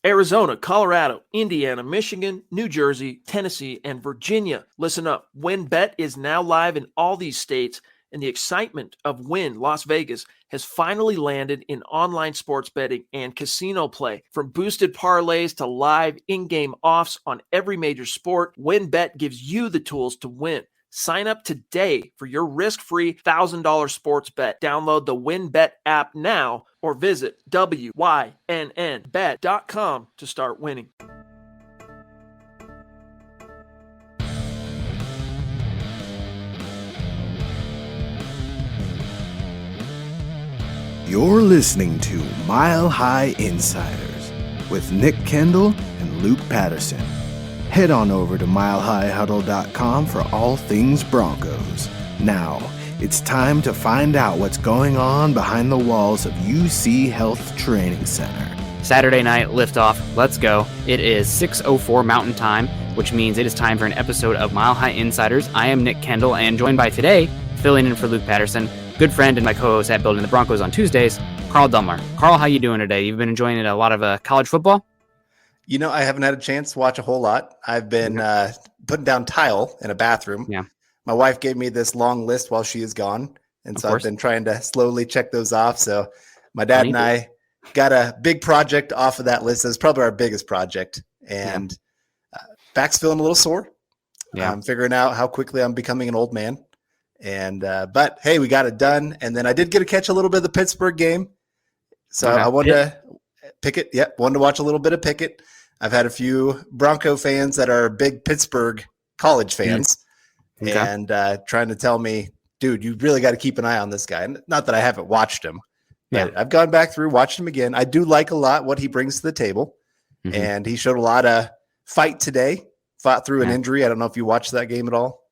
Arizona, Colorado, Indiana, Michigan, New Jersey, Tennessee, and Virginia. Listen up. WynnBET is now live in all these states, and the excitement of Wynn Las Vegas has finally landed in online sports betting and casino play. From boosted parlays to live in-game offs on every major sport, WynnBET gives you the tools to win. Sign up today for your risk-free $1,000 sports bet. Download the WynnBET app now or visit wynnbet.com to start winning. You're listening to Mile High Insiders with Nick Kendall and Luke Patterson. Head on over to milehighhuddle.com for all things Broncos. Now, it's time to find out what's going on behind the walls of UC Health Training Center. Saturday night, liftoff, let's go. It is 6:04 Mountain Time, which means it is time for an episode of Mile High Insiders. I am Nick Kendall, and joined by today, filling in for Luke Patterson, good friend and my co-host at Building the Broncos on Tuesdays, Carl Dumler. Carl, how you doing today? You've been enjoying a lot of college football? You know, I haven't had a chance to watch a whole lot. I've been putting down tile in a bathroom. Yeah. My wife gave me this long list while she is gone, and so I've been trying to slowly check those off. So my dad and I got a big project off of that list. It's probably our biggest project, and back's feeling a little sore. Yeah. I'm figuring out how quickly I'm becoming an old man. And but hey, we got it done. And then I did get to catch a little bit of the Pittsburgh game. So I wanted to Pickett. Yep, wanted to watch a little bit of Pickett. I've had a few Bronco fans that are big Pittsburgh college fans and trying to tell me, dude, you really got to keep an eye on this guy. And not that I haven't watched him, but I've gone back through, watched him again. I do like a lot what he brings to the table. And he showed a lot of fight today, fought through an injury. I don't know if you watched that game at all.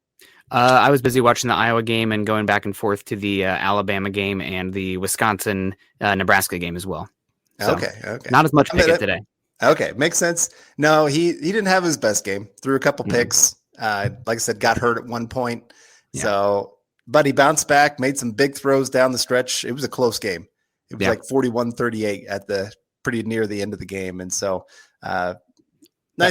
I was busy watching the Iowa game and going back and forth to the Alabama game and the Wisconsin-Nebraska game as well. So Okay. Not as much Pickett today. Okay, makes sense. No, he didn't have his best game. Threw a couple picks. Like I said, got hurt at one point. Yeah. So, but he bounced back, made some big throws down the stretch. It was a close game. It was like 41-38 at the pretty near the end of the game. And so, nice.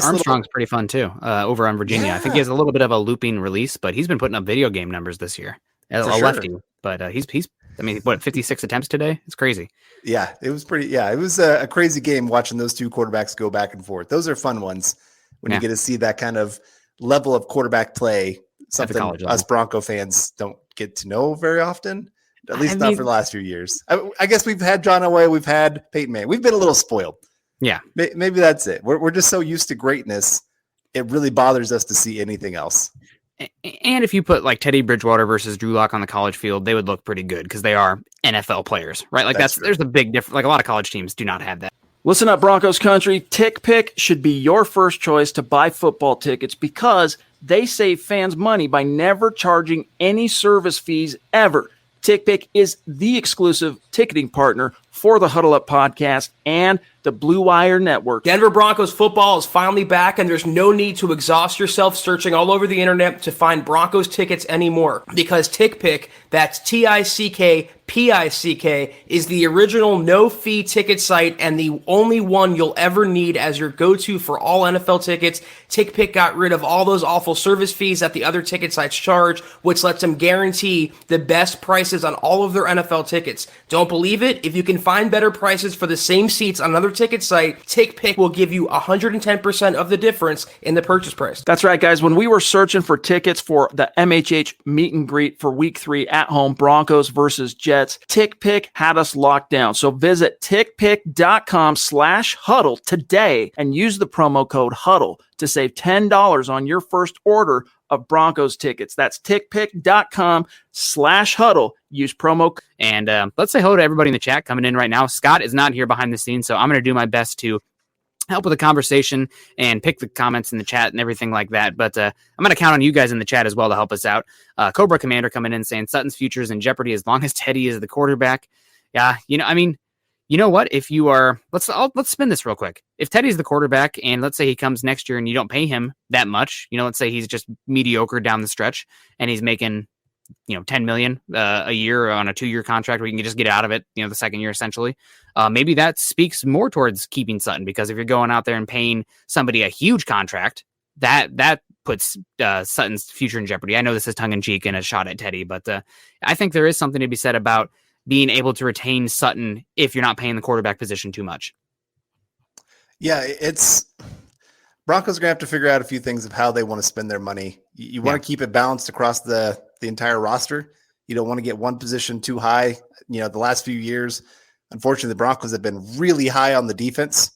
Armstrong's pretty fun too. Over on Virginia, I think he has a little bit of a looping release, but he's been putting up video game numbers this year. Lefty, but he's. I mean, 56 attempts today? It's crazy. Yeah, it was pretty. Yeah, it was a crazy game watching those two quarterbacks go back and forth. Those are fun ones when you get to see that kind of level of quarterback play. Something us Bronco fans don't get to know very often, at least not for the last few years. I guess we've had John Elway, we've had Peyton Manning. We've been a little spoiled. Yeah, maybe that's it. We're just so used to greatness, it really bothers us to see anything else. And if you put like Teddy Bridgewater versus Drew Lock on the college field, they would look pretty good because they are NFL players, right? Like there's a big difference. Like a lot of college teams do not have that. Listen up, Broncos country. TickPick should be your first choice to buy football tickets because they save fans money by never charging any service fees ever. TickPick is the exclusive ticketing partner for the Huddle Up podcast and the Blue Wire Network. Denver Broncos football is finally back, and there's no need to exhaust yourself searching all over the internet to find Broncos tickets anymore. Because TickPick, that's TickPick, is the original no-fee ticket site and the only one you'll ever need as your go-to for all NFL tickets. TickPick got rid of all those awful service fees that the other ticket sites charge, which lets them guarantee the best prices on all of their NFL tickets. Don't believe it? If you can find better prices for the same seats on another ticket site, TickPick will give you 110% of the difference in the purchase price. That's right, guys. When we were searching for tickets for the MHH meet and greet for Week 3 at home, Broncos versus Jets, TickPick had us locked down. So visit tickpick.com/huddle today and use the promo code HUDDLE to save $10 on your first order of Broncos tickets. That's tickpick.com/huddle. Use promo. And let's say hello to everybody in the chat coming in right now. Scott is not here behind the scenes, so I'm going to do my best to help with the conversation and pick the comments in the chat and everything like that. But I'm going to count on you guys in the chat as well to help us out. Cobra Commander coming in saying Sutton's future is in jeopardy as long as Teddy is the quarterback. Yeah, you know what? If you are, let's spin this real quick. If Teddy's the quarterback and let's say he comes next year and you don't pay him that much, let's say he's just mediocre down the stretch and he's making $10 million a year on a 2-year contract where you can just get out of it, the second year essentially. Maybe that speaks more towards keeping Sutton, because if you're going out there and paying somebody a huge contract, that puts Sutton's future in jeopardy. I know this is tongue in cheek and a shot at Teddy, but I think there is something to be said about being able to retain Sutton if you're not paying the quarterback position too much. Yeah, Broncos are going to have to figure out a few things of how they want to spend their money. You want to keep it balanced across the entire roster. You don't want to get one position too high. The last few years, unfortunately, the Broncos have been really high on the defense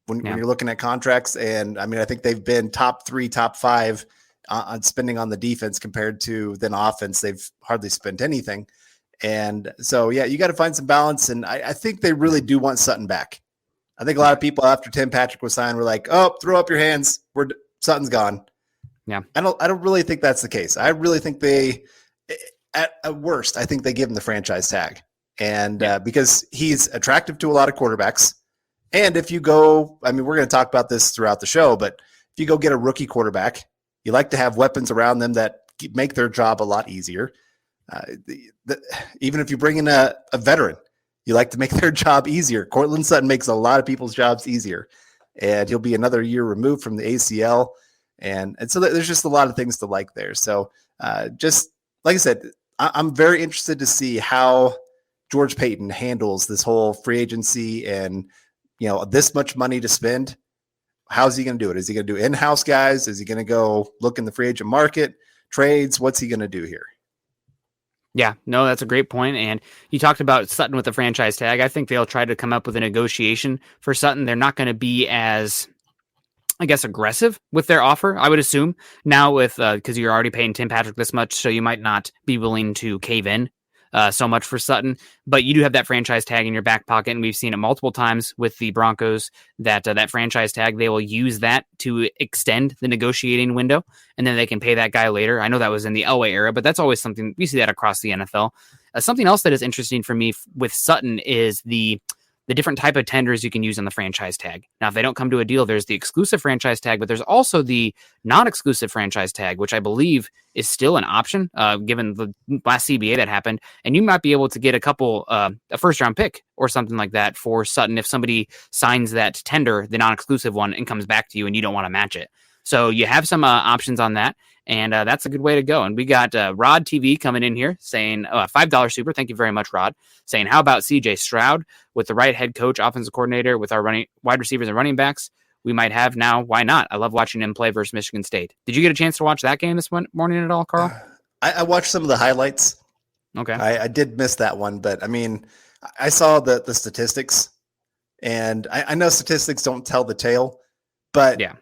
when you're looking at contracts. And I think they've been top 3, top 5 on spending on the defense compared to then offense. They've hardly spent anything. And so, you got to find some balance. And I think they really do want Sutton back. I think a lot of people after Tim Patrick was signed were like, "Oh, throw up your hands. Sutton's gone." Yeah. I don't really think that's the case. I really think they, at worst, I think they give him the franchise tag. And because he's attractive to a lot of quarterbacks. And if you go, we're going to talk about this throughout the show, but if you go get a rookie quarterback, you like to have weapons around them that make their job a lot easier. Even if you bring in a veteran, you like to make their job easier. Courtland Sutton makes a lot of people's jobs easier, and he'll be another year removed from the ACL. And so there's just a lot of things to like there. So just like I said, I'm very interested to see how George Paton handles this whole free agency and, this much money to spend. How's he going to do it? Is he going to do in-house guys? Is he going to go look in the free agent market, trades? What's he going to do here? Yeah, no, that's a great point. And you talked about Sutton with the franchise tag. I think they'll try to come up with a negotiation for Sutton. They're not going to be as, aggressive with their offer, I would assume. Now because you're already paying Tim Patrick this much, so you might not be willing to cave in so much for Sutton. But you do have that franchise tag in your back pocket, and we've seen it multiple times with the Broncos that that franchise tag, they will use that to extend the negotiating window, and then they can pay that guy later. I know that was in the Elway era, but that's always something we see that across the NFL. Something else that is interesting for me with Sutton is the different type of tenders you can use on the franchise tag. Now, if they don't come to a deal, there's the exclusive franchise tag, but there's also the non-exclusive franchise tag, which I believe is still an option, given the last CBA that happened. And you might be able to get a first-round pick or something like that for Sutton if somebody signs that tender, the non-exclusive one, and comes back to you and you don't want to match it. So you have some options on that, and that's a good way to go. And we got Rod TV coming in here saying, $5 super. Thank you very much, Rod. Saying, how about CJ Stroud with the right head coach, offensive coordinator, with our wide receivers and running backs we might have now? Why not? I love watching him play versus Michigan State. Did you get a chance to watch that game this morning at all, Carl? I watched some of the highlights. Okay. I did miss that one, but I saw the statistics, and I know statistics don't tell the tale, but yeah,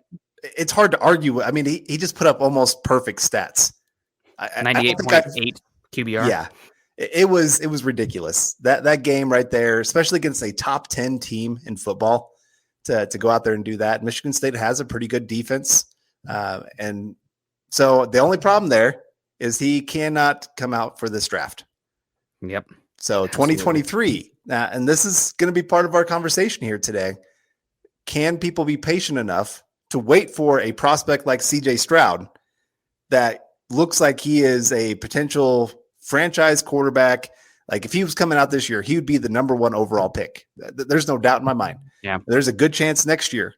it's hard to argue. He just put up almost perfect stats. 98.8 QBR. Yeah, it was ridiculous. That game right there, especially against a top 10 team in football, to go out there and do that. Michigan State has a pretty good defense. And so the only problem there is he cannot come out for this draft. Yep. So Absolutely. 2023, and this is going to be part of our conversation here today. Can people be patient enough to wait for a prospect like CJ Stroud that looks like he is a potential franchise quarterback? Like if he was coming out this year, he would be the number 1 overall pick. There's no doubt in my mind. Yeah. There's a good chance next year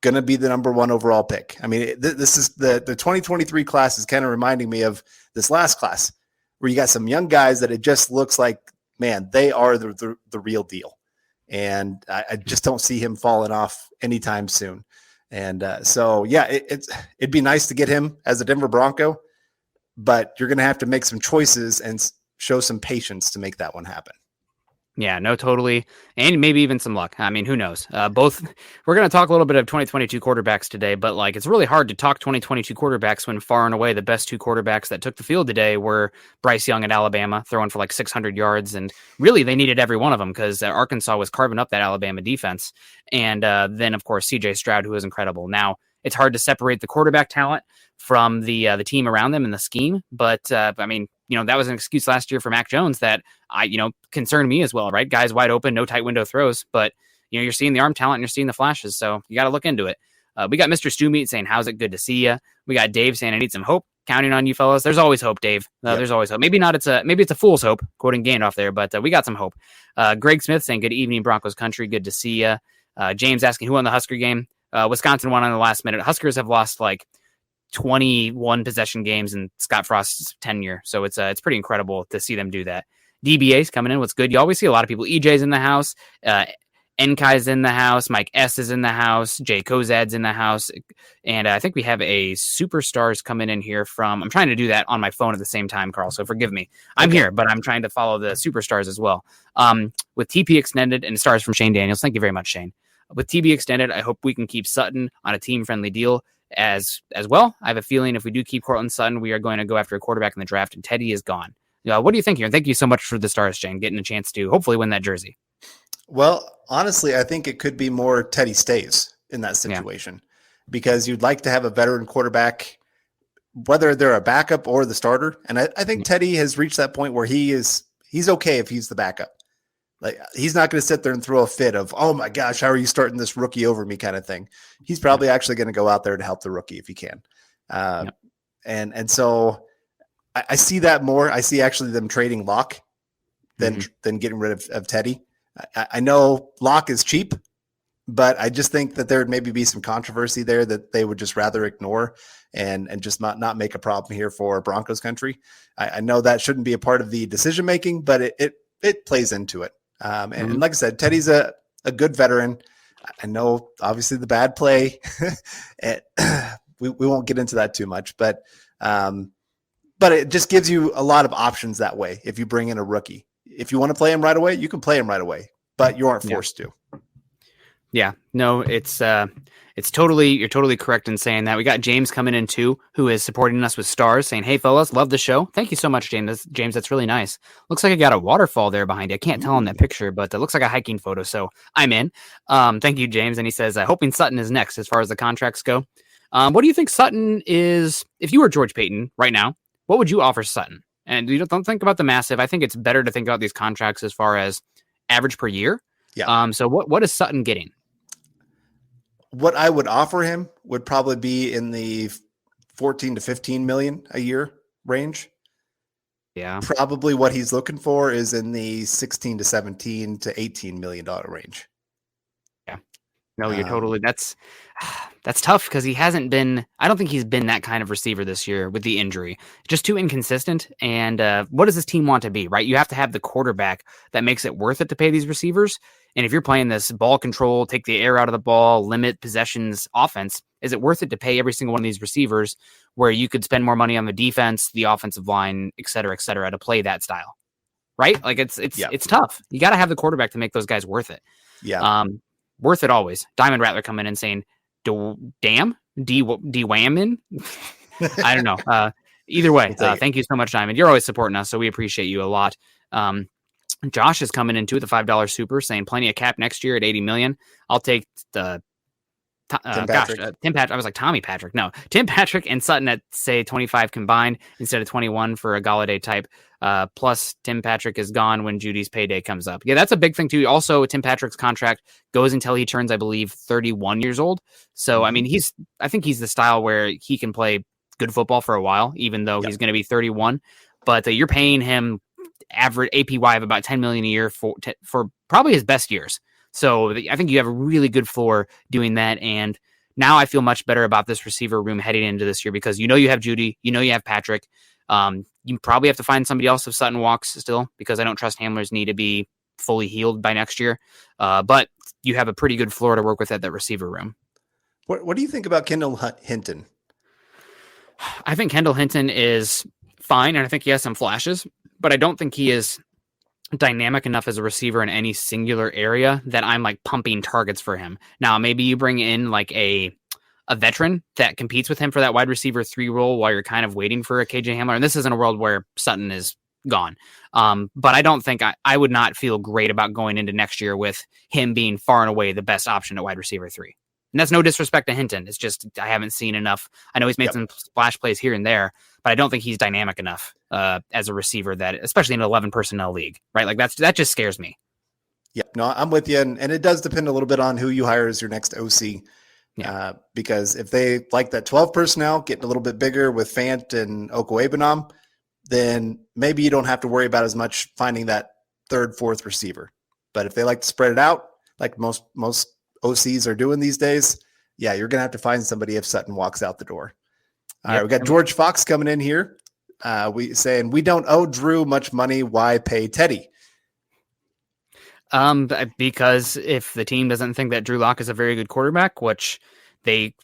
going to be the number 1 overall pick. This is the 2023 class is kind of reminding me of this last class where you got some young guys that it just looks like, man, they are the real deal. And I just don't see him falling off anytime soon. And it'd be nice to get him as a Denver Bronco, but you're going to have to make some choices and show some patience to make that one happen. Yeah, no, totally. And maybe even some luck. Who knows? We're going to talk a little bit of 2022 quarterbacks today, but it's really hard to talk 2022 quarterbacks when far and away the best 2 quarterbacks that took the field today were Bryce Young at Alabama, throwing for 600 yards. And really, they needed every one of them because Arkansas was carving up that Alabama defense. And then, of course, CJ Stroud, who is incredible. Now, it's hard to separate the quarterback talent from the team around them and the scheme. But, that was an excuse last year for Mac Jones that concerned me as well, right? Guys wide open, no tight window throws, but you're seeing the arm talent and you're seeing the flashes. So you got to look into it. We got Mr. Stu Meat saying, how's it good to see you? We got Dave saying, I need some hope. counting on you fellas. There's always hope, Dave. There's always hope. Maybe it's a fool's hope, quoting Gandalf there, but we got some hope. Greg Smith saying, good evening, Broncos country. Good to see you. James asking, who won the Husker game? Wisconsin won on the last minute. Huskers have lost like 21 possession games in Scott Frost's tenure. So it's pretty incredible to see them do that. DBA's coming in. What's good? You always see a lot of people. EJ's in the house. Nkai's in the house. Mike S is in the house. Jay Kozad's in the house. And I think we have a Superstars coming in here from, I'm trying to do that on my phone at the same time, Carl. So forgive me. I'm here, but I'm trying to follow the Superstars as well. With TP Extended and stars from Shane Daniels. Thank you very much, Shane. With TB Extended, I hope we can keep Sutton on a team-friendly deal as well. I have a feeling if we do keep Courtland Sutton, we are going to go after a quarterback in the draft, and Teddy is gone. What do you think here? And thank you so much for the stars, Shane, getting a chance to hopefully win that jersey. Well, honestly, I think it could be more Teddy stays in that situation because you'd like to have a veteran quarterback, whether they're a backup or the starter. And I think Teddy has reached that point where he's okay if he's the backup. Like, he's not going to sit there and throw a fit of, oh my gosh, how are you starting this rookie over me kind of thing. He's probably actually going to go out there to help the rookie if he can. And so I see that more. I see actually them trading Locke than getting rid of Teddy. I know Locke is cheap, but I just think that there would maybe be some controversy there that they would just rather ignore and just not make a problem here for Broncos country. I know that shouldn't be a part of the decision-making, but it plays into it. And like I said, Teddy's a good veteran. I know obviously the bad play, we won't get into that too much, but it just gives you a lot of options that way. If you bring in a rookie, if you want to play him right away, you can play him right away, but you aren't forced to. Yeah, no, you're totally correct in saying that. We got James coming in too, who is supporting us with stars, saying, hey fellas, love the show. Thank you so much, James. That's really nice. Looks like I got a waterfall there behind you. I can't tell in that picture, but it looks like a hiking photo. So I'm in. Thank you, James. And he says, hoping Sutton is next as far as the contracts go. What do you think Sutton is? If you were George Payton right now, what would you offer Sutton? And you don't think about the massive. I think it's better to think about these contracts as far as average per year. Yeah. So what is Sutton getting? What I would offer him would probably be in the 14 to 15 million a year range. Yeah. Probably what he's looking for is in the 16 to 17 to $18 million range. Yeah. No, you're totally, that's tough because I don't think he's been that kind of receiver this year with the injury. Just too inconsistent. And what does this team want to be, right? You have to have the quarterback that makes it worth it to pay these receivers. And if you're playing this ball control, take the air out of the ball, limit possessions offense, is it worth it to pay every single one of these receivers where you could spend more money on the defense, the offensive line, et cetera, to play that style? Right? Like it's tough. You got to have the quarterback to make those guys worth it. Yeah. Worth it always. Diamond Rattler coming in and saying, damn, D-wham in? I don't know. Either way, thank you so much, Diamond. You're always supporting us, so we appreciate you a lot. Josh is coming into the $5 super saying plenty of cap next year at 80 million. I'll take the Tim Patrick. I was like Tommy Patrick. No, Tim Patrick and Sutton at say 25 combined instead of 21 for a Galladay type. Plus Tim Patrick is gone when Judy's payday comes up. Yeah, that's a big thing too. Also, Tim Patrick's contract goes until he turns, I believe, 31 years old. So, I mean, I think he's the style where he can play good football for a while, even though he's going to be 31. But you're paying him average APY of about 10 million a year for probably his best years. So I think you have a really good floor doing that. And now I feel much better about this receiver room heading into this year because you have Judy, you have Patrick. You probably have to find somebody else if Sutton walks still because I don't trust Hamler's knee to be fully healed by next year. But you have a pretty good floor to work with at that receiver room. What do you think about Kendall Hinton? I think Kendall Hinton is fine, and I think he has some flashes, but I don't think he is dynamic enough as a receiver in any singular area that I'm like pumping targets for him. Now, maybe you bring in like a veteran that competes with him for that wide receiver 3 role while you're kind of waiting for a KJ Hamler. And this isn't a world where Sutton is gone. But I don't think I would not feel great about going into next year with him being far and away the best option at wide receiver 3. And that's no disrespect to Hinton. It's just, I haven't seen enough. I know he's made some splash plays here and there, but I don't think he's dynamic enough as a receiver that, especially in an 11 personnel league, right? Like that just scares me. Yeah, no, I'm with you. And it does depend a little bit on who you hire as your next OC. Because if they like that 12 personnel, getting a little bit bigger with Fant and Okwuegbunam, then maybe you don't have to worry about as much finding that third, fourth receiver. But if they like to spread it out, like most OCs are doing these days, yeah, you're going to have to find somebody if Sutton walks out the door. All right, we got George Fox coming in here. We saying we don't owe Drew much money. Why pay Teddy? Because if the team doesn't think that Drew Lock is a very good quarterback, which they,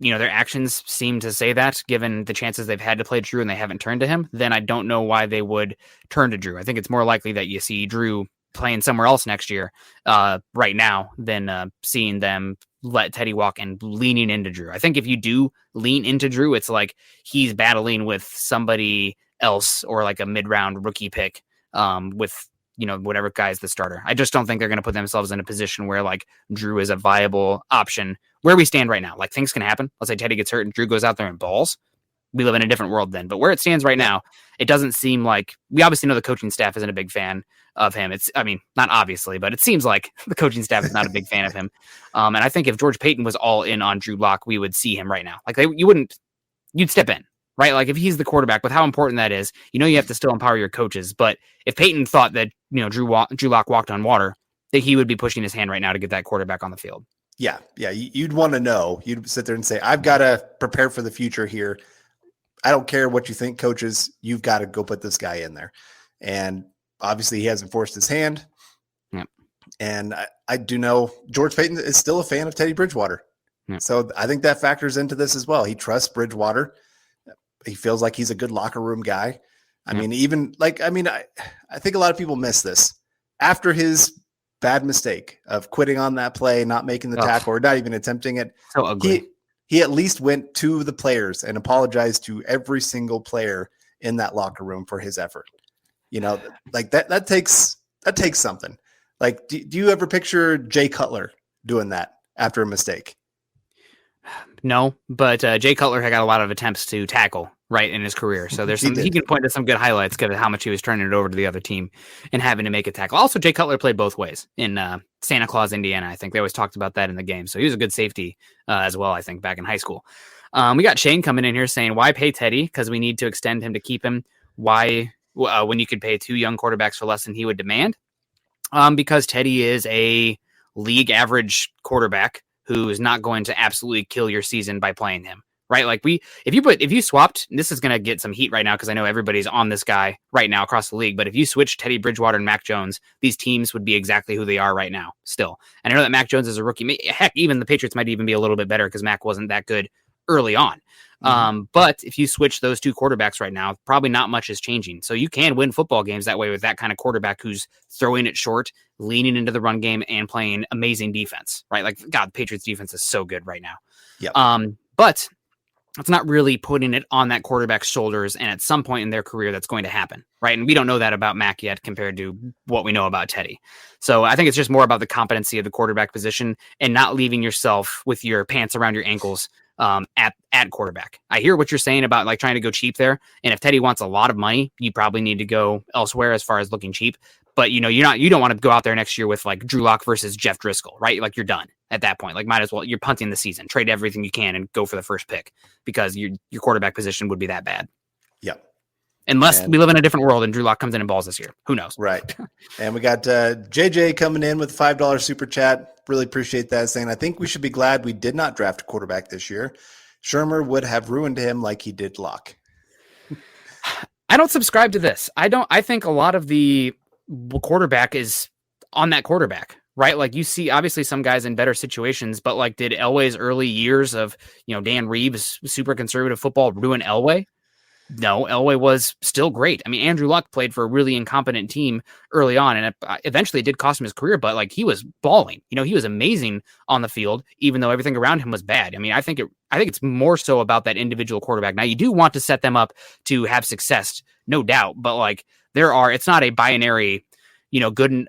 their actions seem to say that, given the chances they've had to play Drew and they haven't turned to him, then I don't know why they would turn to Drew. I think it's more likely that you see Drew playing somewhere else next year, right now, than seeing them let Teddy walk and leaning into Drew. I think if you do lean into Drew, it's like he's battling with somebody else or like a mid-round rookie pick, with whatever guy's the starter. I just don't think they're going to put themselves in a position where like Drew is a viable option where we stand right now. Like things can happen. Let's say Teddy gets hurt and Drew goes out there and balls. We live in a different world then. But where it stands right now, it doesn't seem like, we obviously know the coaching staff isn't a big fan of him. Not obviously, but it seems like the coaching staff is not a big fan of him. And I think if George Paton was all in on Drew Lock, we would see him right now. Like you'd step in, right? Like if he's the quarterback, with how important that is, you have to still empower your coaches. But if Paton thought that, Drew Lock walked on water, that he would be pushing his hand right now to get that quarterback on the field. Yeah. You'd want to know. You'd sit there and say, I've got to prepare for the future here. I don't care what you think, coaches. You've got to go put this guy in there. And obviously he hasn't forced his hand. Yep. And I do know George Paton is still a fan of Teddy Bridgewater. Yep. So I think that factors into this as well. He trusts Bridgewater. He feels like he's a good locker room guy. I think a lot of people miss this. After his bad mistake of quitting on that play, not making the tackle, or not even attempting it, so ugly. He at least went to the players and apologized to every single player in that locker room for his effort. Like that takes something. Like, do you ever picture Jay Cutler doing that after a mistake? No, but Jay Cutler had got a lot of attempts to tackle right in his career. So he can point to some good highlights given how much he was turning it over to the other team and having to make a tackle. Also, Jay Cutler played both ways in Santa Claus, Indiana. I think they always talked about that in the game. So he was a good safety as well, I think, back in high school. We got Shane coming in here saying, why pay Teddy? Because we need to extend him to keep him. Why, when you could pay two young quarterbacks for less than he would demand? Because Teddy is a league average quarterback who is not going to absolutely kill your season by playing him, right? Like if you swapped, and this is going to get some heat right now because I know everybody's on this guy right now across the league, but if you switch Teddy Bridgewater and Mac Jones, these teams would be exactly who they are right now still. And I know that Mac Jones is a rookie. Heck, even the Patriots might even be a little bit better because Mac wasn't that good early on. But if you switch those two quarterbacks right now, probably not much is changing. So you can win football games that way with that kind of quarterback who's throwing it short, leaning into the run game, and playing amazing defense, right? Like, God, the Patriots defense is so good right now. Yep. But it's not really putting it on that quarterback's shoulders, and at some point in their career, that's going to happen, right? And we don't know that about Mac yet compared to what we know about Teddy. So I think it's just more about the competency of the quarterback position and not leaving yourself with your pants around your ankles at quarterback. I hear what you're saying about like trying to go cheap there. And if Teddy wants a lot of money, you probably need to go elsewhere as far as looking cheap. But you don't want to go out there next year with like Drew Lock versus Jeff Driscoll, right? Like you're done at that point. Like might as well, you're punting the season, trade everything you can and go for the first pick because your quarterback position would be that bad. Yep. Unless we live in a different world and Drew Lock comes in and balls this year. Who knows? Right. And we got JJ coming in with $5 super chat. Really appreciate that, saying, I think we should be glad we did not draft a quarterback this year. Shermer would have ruined him like he did Lock. I don't subscribe to this. I think a lot of the quarterback is on that quarterback, right? Like you see, obviously some guys in better situations, but like did Elway's early years of, Dan Reeves, super conservative football ruin Elway? No, Elway was still great. I mean, Andrew Luck played for a really incompetent team early on, and eventually it did cost him his career, but like he was balling. He was amazing on the field, even though everything around him was bad. I mean, I think it's more so about that individual quarterback. Now, you do want to set them up to have success, no doubt, but like it's not a binary, good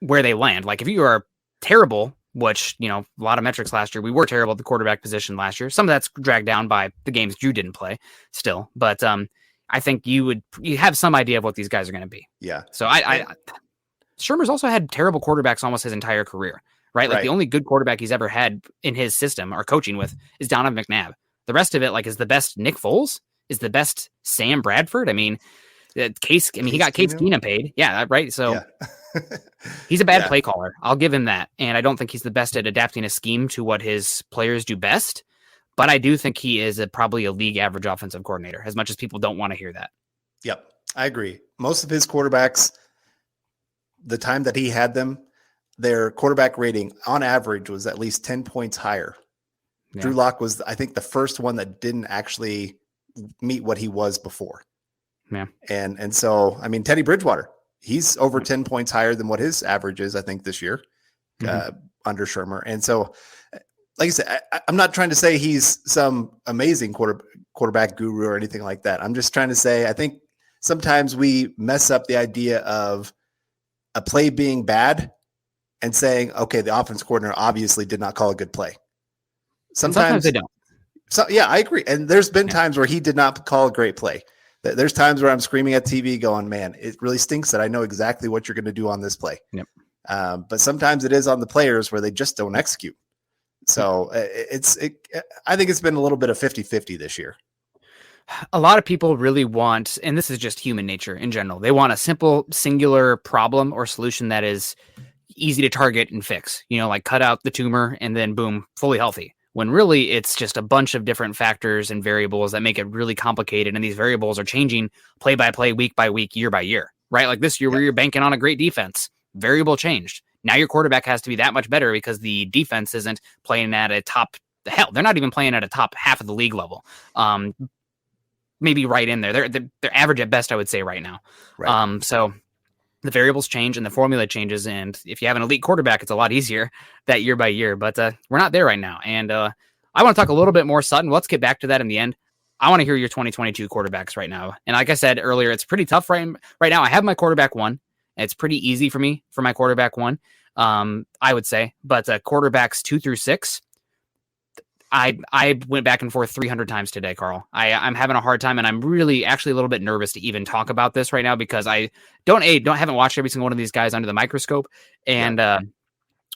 where they land. Like if you are terrible, which, a lot of metrics last year, we were terrible at the quarterback position last year. Some of that's dragged down by the games Drew didn't play still. But I think you have some idea of what these guys are going to be. Yeah. So Shermer's also had terrible quarterbacks almost his entire career, right? Like Right. the only good quarterback he's ever had in his system or coaching with is Donovan McNabb. The rest of it, like, is the best Nick Foles, is the best Sam Bradford. I mean, he got Case Keenum paid. Yeah, right. So he's a bad play caller. I'll give him that. And I don't think he's the best at adapting a scheme to what his players do best. But I do think he is probably a league average offensive coordinator, as much as people don't want to hear that. Yep, I agree. Most of his quarterbacks, the time that he had them, their quarterback rating on average was at least 10 points higher. Yeah. Drew Lock was, I think, the first one that didn't actually meet what he was before. Yeah. And so, I mean, Teddy Bridgewater, he's over 10 points higher than what his average is, I think, this year under Shermer. And so, like I said, I'm not trying to say he's some amazing quarterback guru or anything like that. I'm just trying to say, I think sometimes we mess up the idea of a play being bad and saying, okay, the offense coordinator obviously did not call a good play. Sometimes they don't. So yeah, I agree. And there's been times where he did not call a great play. There's times where I'm screaming at TV going, man, it really stinks that I know exactly what you're going to do on this play. Yep. But sometimes it is on the players where they just don't execute. So I think it's been a little bit of 50-50 this year. A lot of people really want, and this is just human nature in general, they want a simple, singular problem or solution that is easy to target and fix, like cut out the tumor and then boom, fully healthy. When really it's just a bunch of different factors and variables that make it really complicated. And these variables are changing play by play, week by week, year by year, right? Like this year where you're banking on a great defense, variable changed. Now your quarterback has to be that much better because the defense isn't playing at a top, hell, they're not even playing at a top half of the league level. Maybe right in there. They're average at best, I would say right now. Right. So the variables change and the formula changes. And if you have an elite quarterback, it's a lot easier that year by year, but we're not there right now. And I want to talk a little bit more Sutton. Let's get back to that in the end. I want to hear your 2022 quarterbacks right now. And like I said earlier, it's pretty tough right now. I have my quarterback one. It's pretty easy for me for my quarterback one, I would say. But quarterbacks 2 through 6, I went back and forth 300 times today, Carl. I'm having a hard time, and I'm really actually a little bit nervous to even talk about this right now because I haven't watched every single one of these guys under the microscope, and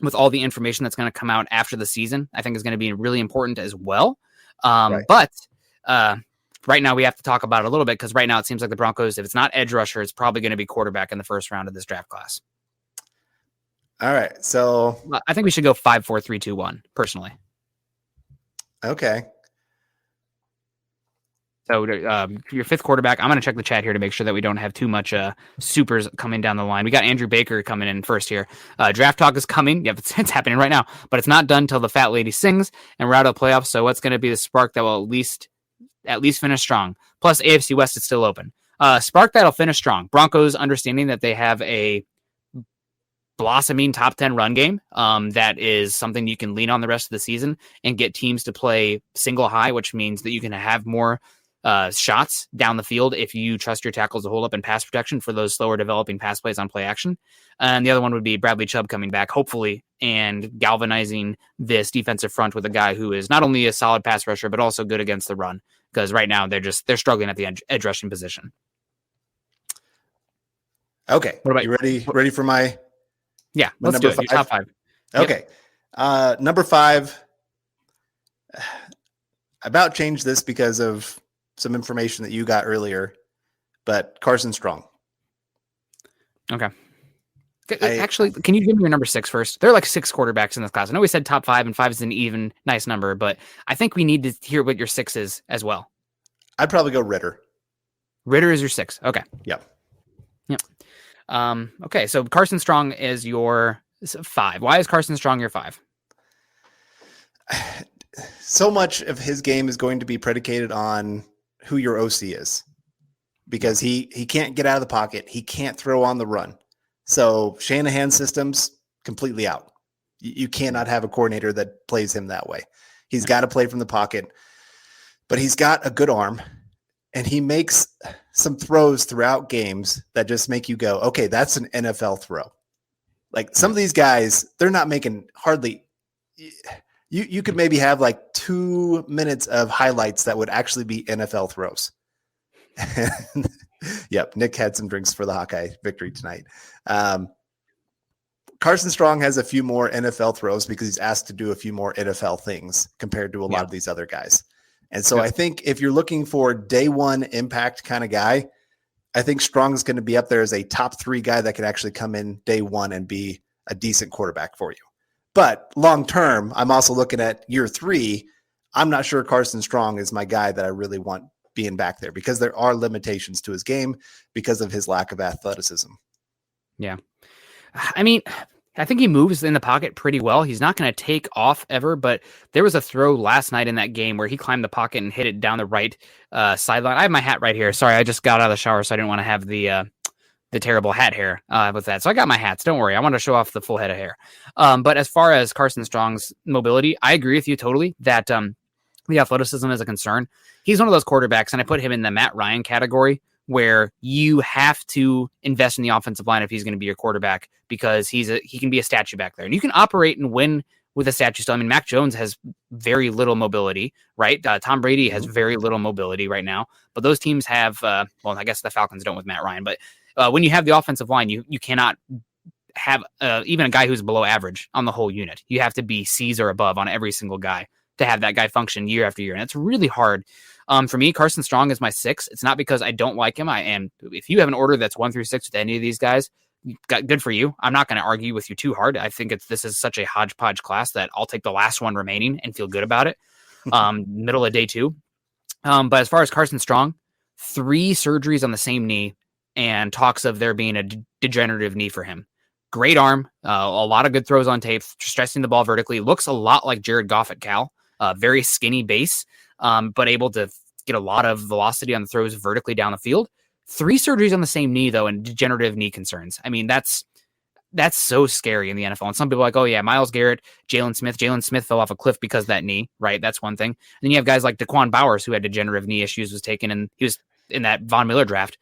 with all the information that's going to come out after the season, I think is going to be really important as well. But right now we have to talk about it a little bit because right now it seems like the Broncos, if it's not edge rusher, it's probably going to be quarterback in the first round of this draft class. All right, so I think we should go 5-4-3-2-1 personally. Okay. So your fifth quarterback, I'm going to check the chat here to make sure that we don't have too much supers coming down the line. We got Andrew Baker coming in first here. Draft talk is coming. Yep, it's happening right now, but it's not done until the fat lady sings and we're out of the playoffs. So what's going to be the spark that will at least finish strong? Plus AFC West is still open. Spark that'll finish strong. Broncos understanding that they have a blossoming top 10 run game. That is something you can lean on the rest of the season and get teams to play single high, which means that you can have more shots down the field if you trust your tackles to hold up in pass protection for those slower developing pass plays on play action. And the other one would be Bradley Chubb coming back, hopefully, and galvanizing this defensive front with a guy who is not only a solid pass rusher, but also good against the run. Because right now they're struggling at the edge rushing position. Okay. What about you? Ready for my? Yeah, let's do it. Your top 5. Okay. Yep. Number 5. I about changed this because of some information that you got earlier, but Carson Strong. Okay. Actually, can you give me your number 6 first? There are like 6 quarterbacks in this class. I know we said top 5, and 5 is an even nice number, but I think we need to hear what your 6 is as well. I'd probably go Ritter. Ritter is your 6. Okay. Yep. Okay, so Carson Strong is your 5. Why is Carson Strong your 5? So much of his game is going to be predicated on who your OC is, because he can't get out of the pocket. He can't throw on the run. So Shanahan's system's completely out. You cannot have a coordinator that plays him that way. He's got to play from the pocket, but he's got a good arm. And he makes some throws throughout games that just make you go, okay, that's an NFL throw. Like some of these guys, they're not making hardly. You could maybe have like 2 minutes of highlights that would actually be NFL throws. Yep, Nick had some drinks for the Hawkeye victory tonight. Carson Strong has a few more NFL throws because he's asked to do a few more NFL things compared to a lot of these other guys. And so I think if you're looking for day one impact kind of guy, I think Strong is going to be up there as a top 3 guy that can actually come in day one and be a decent quarterback for you. But long term, I'm also looking at year 3. I'm not sure Carson Strong is my guy that I really want being back there because there are limitations to his game because of his lack of athleticism. Yeah. I mean, I think he moves in the pocket pretty well. He's not going to take off ever, but there was a throw last night in that game where he climbed the pocket and hit it down the right sideline. I have my hat right here. Sorry, I just got out of the shower, so I didn't want to have the terrible hat hair with that. So I got my hats. Don't worry. I want to show off the full head of hair. But as far as Carson Strong's mobility, I agree with you totally that the athleticism is a concern. He's one of those quarterbacks, and I put him in the Matt Ryan category, where you have to invest in the offensive line if he's going to be your quarterback because he can be a statue back there. And you can operate and win with a statue still. I mean, Mac Jones has very little mobility, right? Tom Brady has very little mobility right now. But those teams have, well, I guess the Falcons don't with Matt Ryan. But when you have the offensive line, you cannot have even a guy who's below average on the whole unit. You have to be C's or above on every single guy to have that guy function year after year. And it's really hard. For me, Carson Strong is my 6. It's not because I don't like him. If you have an order that's 1 through 6 with any of these guys, good for you. I'm not going to argue with you too hard. I think this is such a hodgepodge class that I'll take the last one remaining and feel good about it. Middle of day 2. But as far as Carson Strong, 3 surgeries on the same knee and talks of there being a degenerative knee for him. Great arm, a lot of good throws on tape, stressing the ball vertically. Looks a lot like Jared Goff at Cal. Very skinny base, but able to get a lot of velocity on the throws vertically down the field. 3 surgeries on the same knee, though, and degenerative knee concerns. I mean, that's so scary in the NFL. And some people are like, oh, yeah, Myles Garrett, Jalen Smith. Jalen Smith fell off a cliff because of that knee, right? That's one thing. And then you have guys like Daquan Bowers, who had degenerative knee issues, was taken, and he was in that Von Miller draft.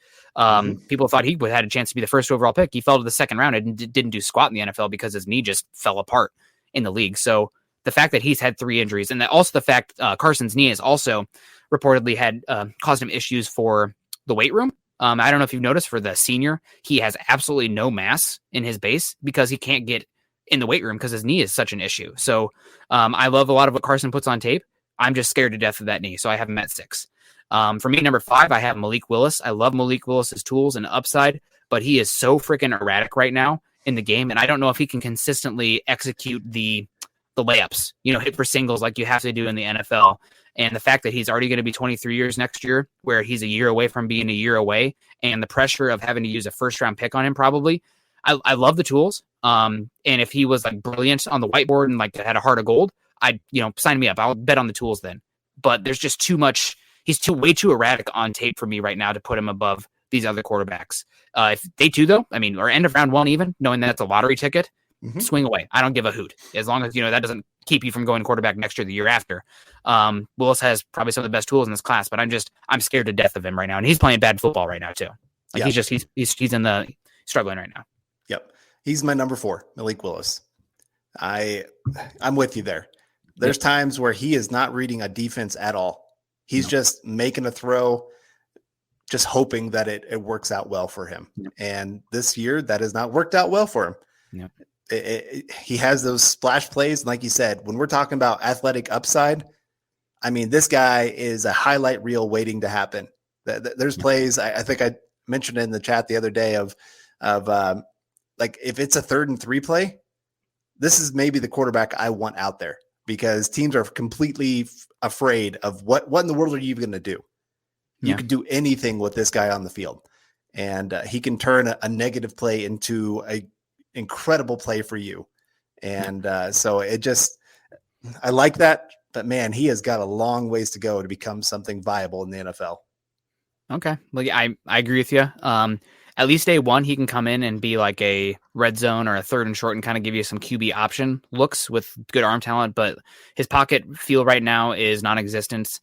People thought he had a chance to be the first overall pick. He fell to the second round and didn't do squat in the NFL because his knee just fell apart in the league. So the fact that he's had 3 injuries, and also the fact Carson's knee has also reportedly had caused him issues for the weight room. I don't know if you've noticed for the senior, he has absolutely no mass in his base because he can't get in the weight room because his knee is such an issue. So I love a lot of what Carson puts on tape. I'm just scared to death of that knee. So I have him at 6. For me, number 5, I have Malik Willis. I love Malik Willis's tools and upside, but he is so freaking erratic right now in the game. And I don't know if he can consistently execute the layups, hit for singles like you have to do in the NFL. And the fact that he's already going to be 23 years next year, where he's a year away from being a year away, and the pressure of having to use a first-round pick on him probably. I love the tools. And if he was like brilliant on the whiteboard and like had a heart of gold, I'd, sign me up. I'll bet on the tools then. But there's just too much. He's way too erratic on tape for me right now to put him above these other quarterbacks. If day 2, though, or end of round 1 even, knowing that it's a lottery ticket, swing away. I don't give a hoot. As long as, that doesn't keep you from going quarterback next year, the year after. Willis has probably some of the best tools in this class, but I'm scared to death of him right now. And he's playing bad football right now too. He's in the struggling right now. Yep. He's my number 4, Malik Willis. I'm with you there. There's times where he is not reading a defense at all. He's just making a throw, just hoping that it works out well for him. And this year that has not worked out well for him. He has those splash plays. And like you said, when we're talking about athletic upside, this guy is a highlight reel waiting to happen. There's plays. I think I mentioned in the chat the other day of like, if it's a 3rd and 3 play, this is maybe the quarterback I want out there because teams are completely afraid of what in the world are you even going to do? You can do anything with this guy on the field, and he can turn a negative play into a incredible play for you. And so I like that, but man, he has got a long ways to go to become something viable in the NFL. Okay. Well, yeah, I agree with you. At least day 1, he can come in and be like a red zone or a 3rd and short and kind of give you some QB option looks with good arm talent, but his pocket feel right now is non-existent.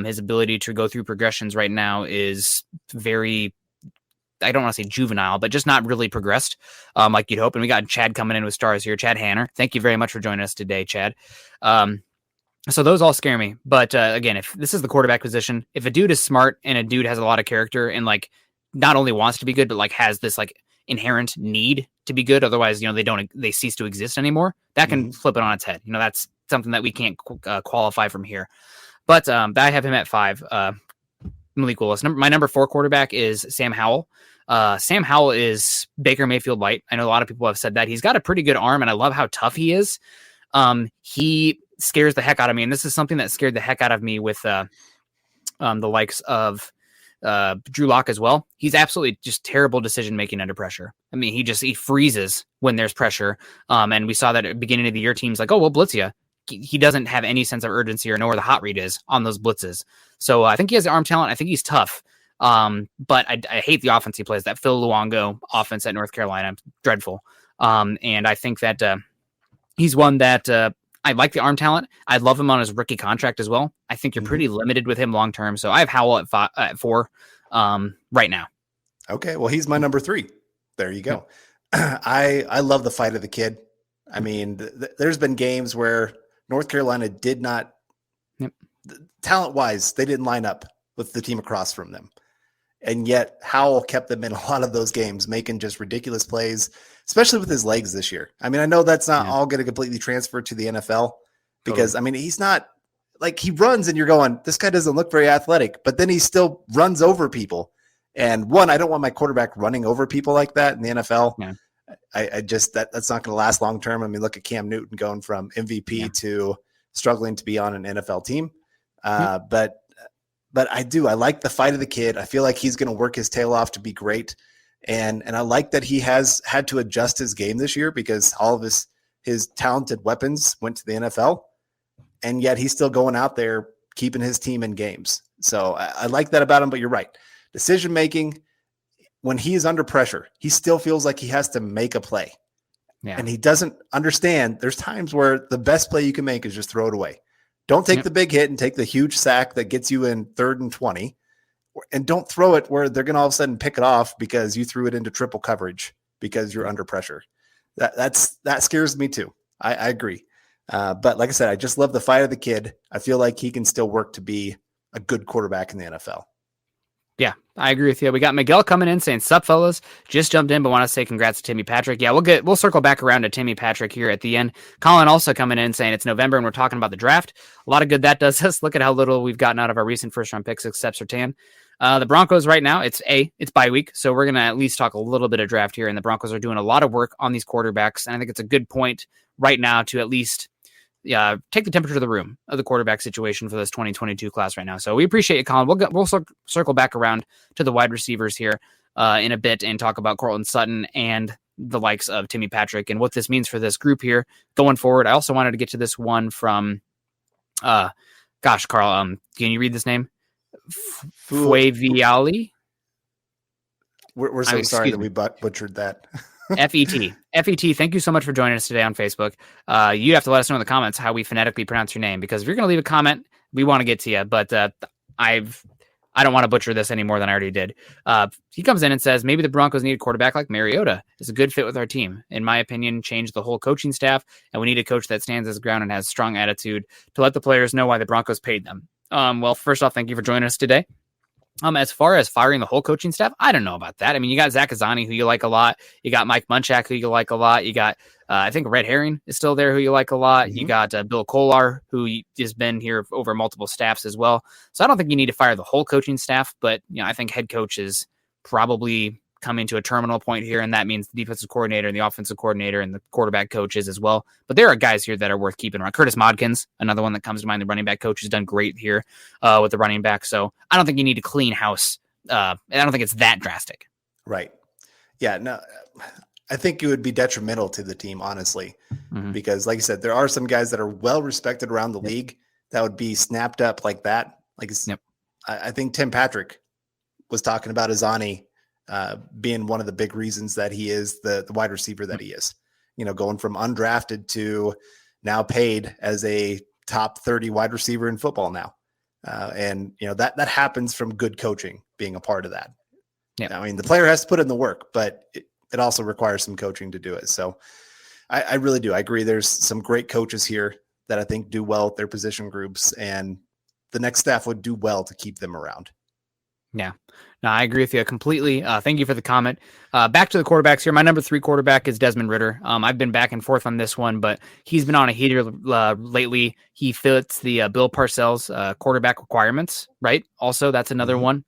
His ability to go through progressions right now is very, I don't want to say juvenile, but just not really progressed like you'd hope. And we got Chad coming in with stars here. Chad Hanner. Thank you very much for joining us today, Chad. So those all scare me. But again, if this is the quarterback position, if a dude is smart and a dude has a lot of character and like not only wants to be good, but like has this like inherent need to be good. Otherwise, they cease to exist anymore. That can flip it on its head. That's something that we can't qualify from here. But I have him at 5. Malik Willis. My number 4 quarterback is Sam Howell. Sam Howell is Baker Mayfield light. I know a lot of people have said that. He's got a pretty good arm, and I love how tough he is. He scares the heck out of me, and this is something that scared the heck out of me with the likes of Drew Lock as well. He's absolutely just terrible decision making under pressure. I mean, he freezes when there's pressure. And we saw that at the beginning of the year, teams like, oh, we'll blitz you. He doesn't have any sense of urgency or know where the hot read is on those blitzes. So I think he has the arm talent. I think he's tough. But I hate the offense he plays. That Phil Luongo offense at North Carolina, dreadful. And I think that he's one that I like the arm talent. I love him on his rookie contract as well. I think you're pretty limited with him long term. So I have Howell at 4 right now. Okay, well, he's my number 3. There you go. I love the fight of the kid. I mean, there's been games where North Carolina did not, talent-wise, they didn't line up with the team across from them. And yet Howell kept them in a lot of those games, making just ridiculous plays, especially with his legs this year. I mean, I know that's not all going to completely transfer to the NFL because, I mean, he's not like he runs and you're going, this guy doesn't look very athletic, but then he still runs over people. And I don't want my quarterback running over people like that in the NFL. Yeah. I just, that's not going to last long term. I mean, look at Cam Newton going from MVP to struggling to be on an NFL team. But I like the fight of the kid. I feel like he's going to work his tail off to be great. And I like that he has had to adjust his game this year because all of his talented weapons went to the NFL, and yet he's still going out there keeping his team in games. So I like that about him, but you're right. Decision-making, when he is under pressure, he still feels like he has to make a play. Yeah. And he doesn't understand there's times where the best play you can make is just throw it away. Don't take the big hit and take the huge sack that gets you in 3rd and 20, and don't throw it where they're going to all of a sudden pick it off because you threw it into triple coverage because you're under pressure. That scares me too. I agree. But like I said, I just love the fight of the kid. I feel like he can still work to be a good quarterback in the NFL. Yeah, I agree with you. We got Miguel coming in saying, "Sup, fellas? Just jumped in, but want to say congrats to Timmy Patrick." Yeah, we'll circle back around to Timmy Patrick here at the end. Colin also coming in saying it's November and we're talking about the draft. A lot of good that does us. Look at how little we've gotten out of our recent first-round picks, except Surtain. The Broncos right now, it's bye week, so we're going to at least talk a little bit of draft here, and the Broncos are doing a lot of work on these quarterbacks, and I think it's a good point right now to at least take the temperature of the room of the quarterback situation for this 2022 class right now. So we appreciate you, Colin. We'll circle back around to the wide receivers here in a bit and talk about Courtland Sutton and the likes of Timmy Patrick and what this means for this group here going forward. I also wanted to get to this one from, Carl, can you read this name? Fueviali? We're so sorry that we butchered that. FET. FET, thank you so much for joining us today on Facebook. You have to let us know in the comments how we phonetically pronounce your name, because if you're going to leave a comment, we want to get to you, but I don't want to butcher this any more than I already did. He comes in and says, maybe the Broncos need a quarterback like Mariota. It's a good fit with our team. In my opinion, change the whole coaching staff, and we need a coach that stands his ground and has strong attitude to let the players know why the Broncos paid them. Well, first off, thank you for joining us today. As far as firing the whole coaching staff, I don't know about that. I mean, you got Zach Azzani, who you like a lot. You got Mike Munchak, who you like a lot. You got, I think Red Herring is still there, who you like a lot. Mm-hmm. You got Bill Kolar, who has been here over multiple staffs as well. So I don't think you need to fire the whole coaching staff, but I think head coaches probably coming to a terminal point here, and that means the defensive coordinator and the offensive coordinator and the quarterback coaches as well. But there are guys here that are worth keeping around. Curtis Modkins, another one that comes to mind. The running back coach has done great here with the running back. So I don't think you need to clean house. And I don't think it's that drastic. Right. Yeah, no, I think it would be detrimental to the team, honestly, because like you said, there are some guys that are well respected around the league that would be snapped up like that. Like, I think Tim Patrick was talking about Azzani being one of the big reasons that he is the wide receiver that he is, going from undrafted to now paid as a top 30 wide receiver in football now. And that happens from good coaching being a part of that. Yeah. I mean, the player has to put in the work, but it also requires some coaching to do it. So I really do. I agree. There's some great coaches here that I think do well with their position groups, and the next staff would do well to keep them around. Yeah. No, I agree with you completely. Thank you for the comment. Back to the quarterbacks here. My number 3 quarterback is Desmond Ritter. I've been back and forth on this one, but he's been on a heater lately. He fits the Bill Parcells quarterback requirements, right? Also, that's another one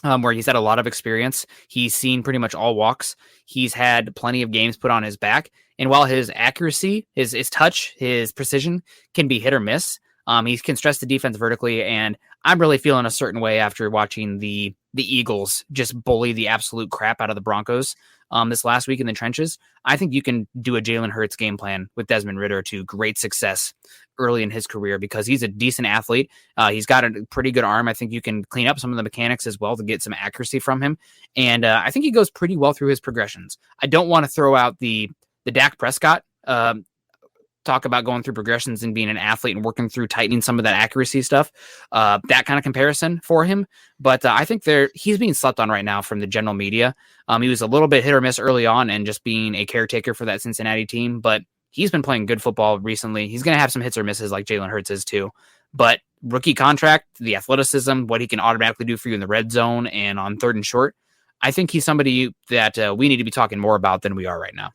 where he's had a lot of experience. He's seen pretty much all walks. He's had plenty of games put on his back. And while his accuracy, his touch, his precision can be hit or miss, he can stress the defense vertically. And I'm really feeling a certain way after watching the Eagles just bully the absolute crap out of the Broncos this last week in the trenches. I think you can do a Jalen Hurts game plan with Desmond Ritter to great success early in his career because he's a decent athlete. He's got a pretty good arm. I think you can clean up some of the mechanics as well to get some accuracy from him. And I think he goes pretty well through his progressions. I don't want to throw out the Dak Prescott talk about going through progressions and being an athlete and working through tightening some of that accuracy stuff, that kind of comparison for him. But I think he's being slept on right now from the general media. He was a little bit hit or miss early on and just being a caretaker for that Cincinnati team, but he's been playing good football recently. He's going to have some hits or misses like Jalen Hurts is too, but rookie contract, the athleticism, what he can automatically do for you in the red zone and on 3rd and short. I think he's somebody that we need to be talking more about than we are right now.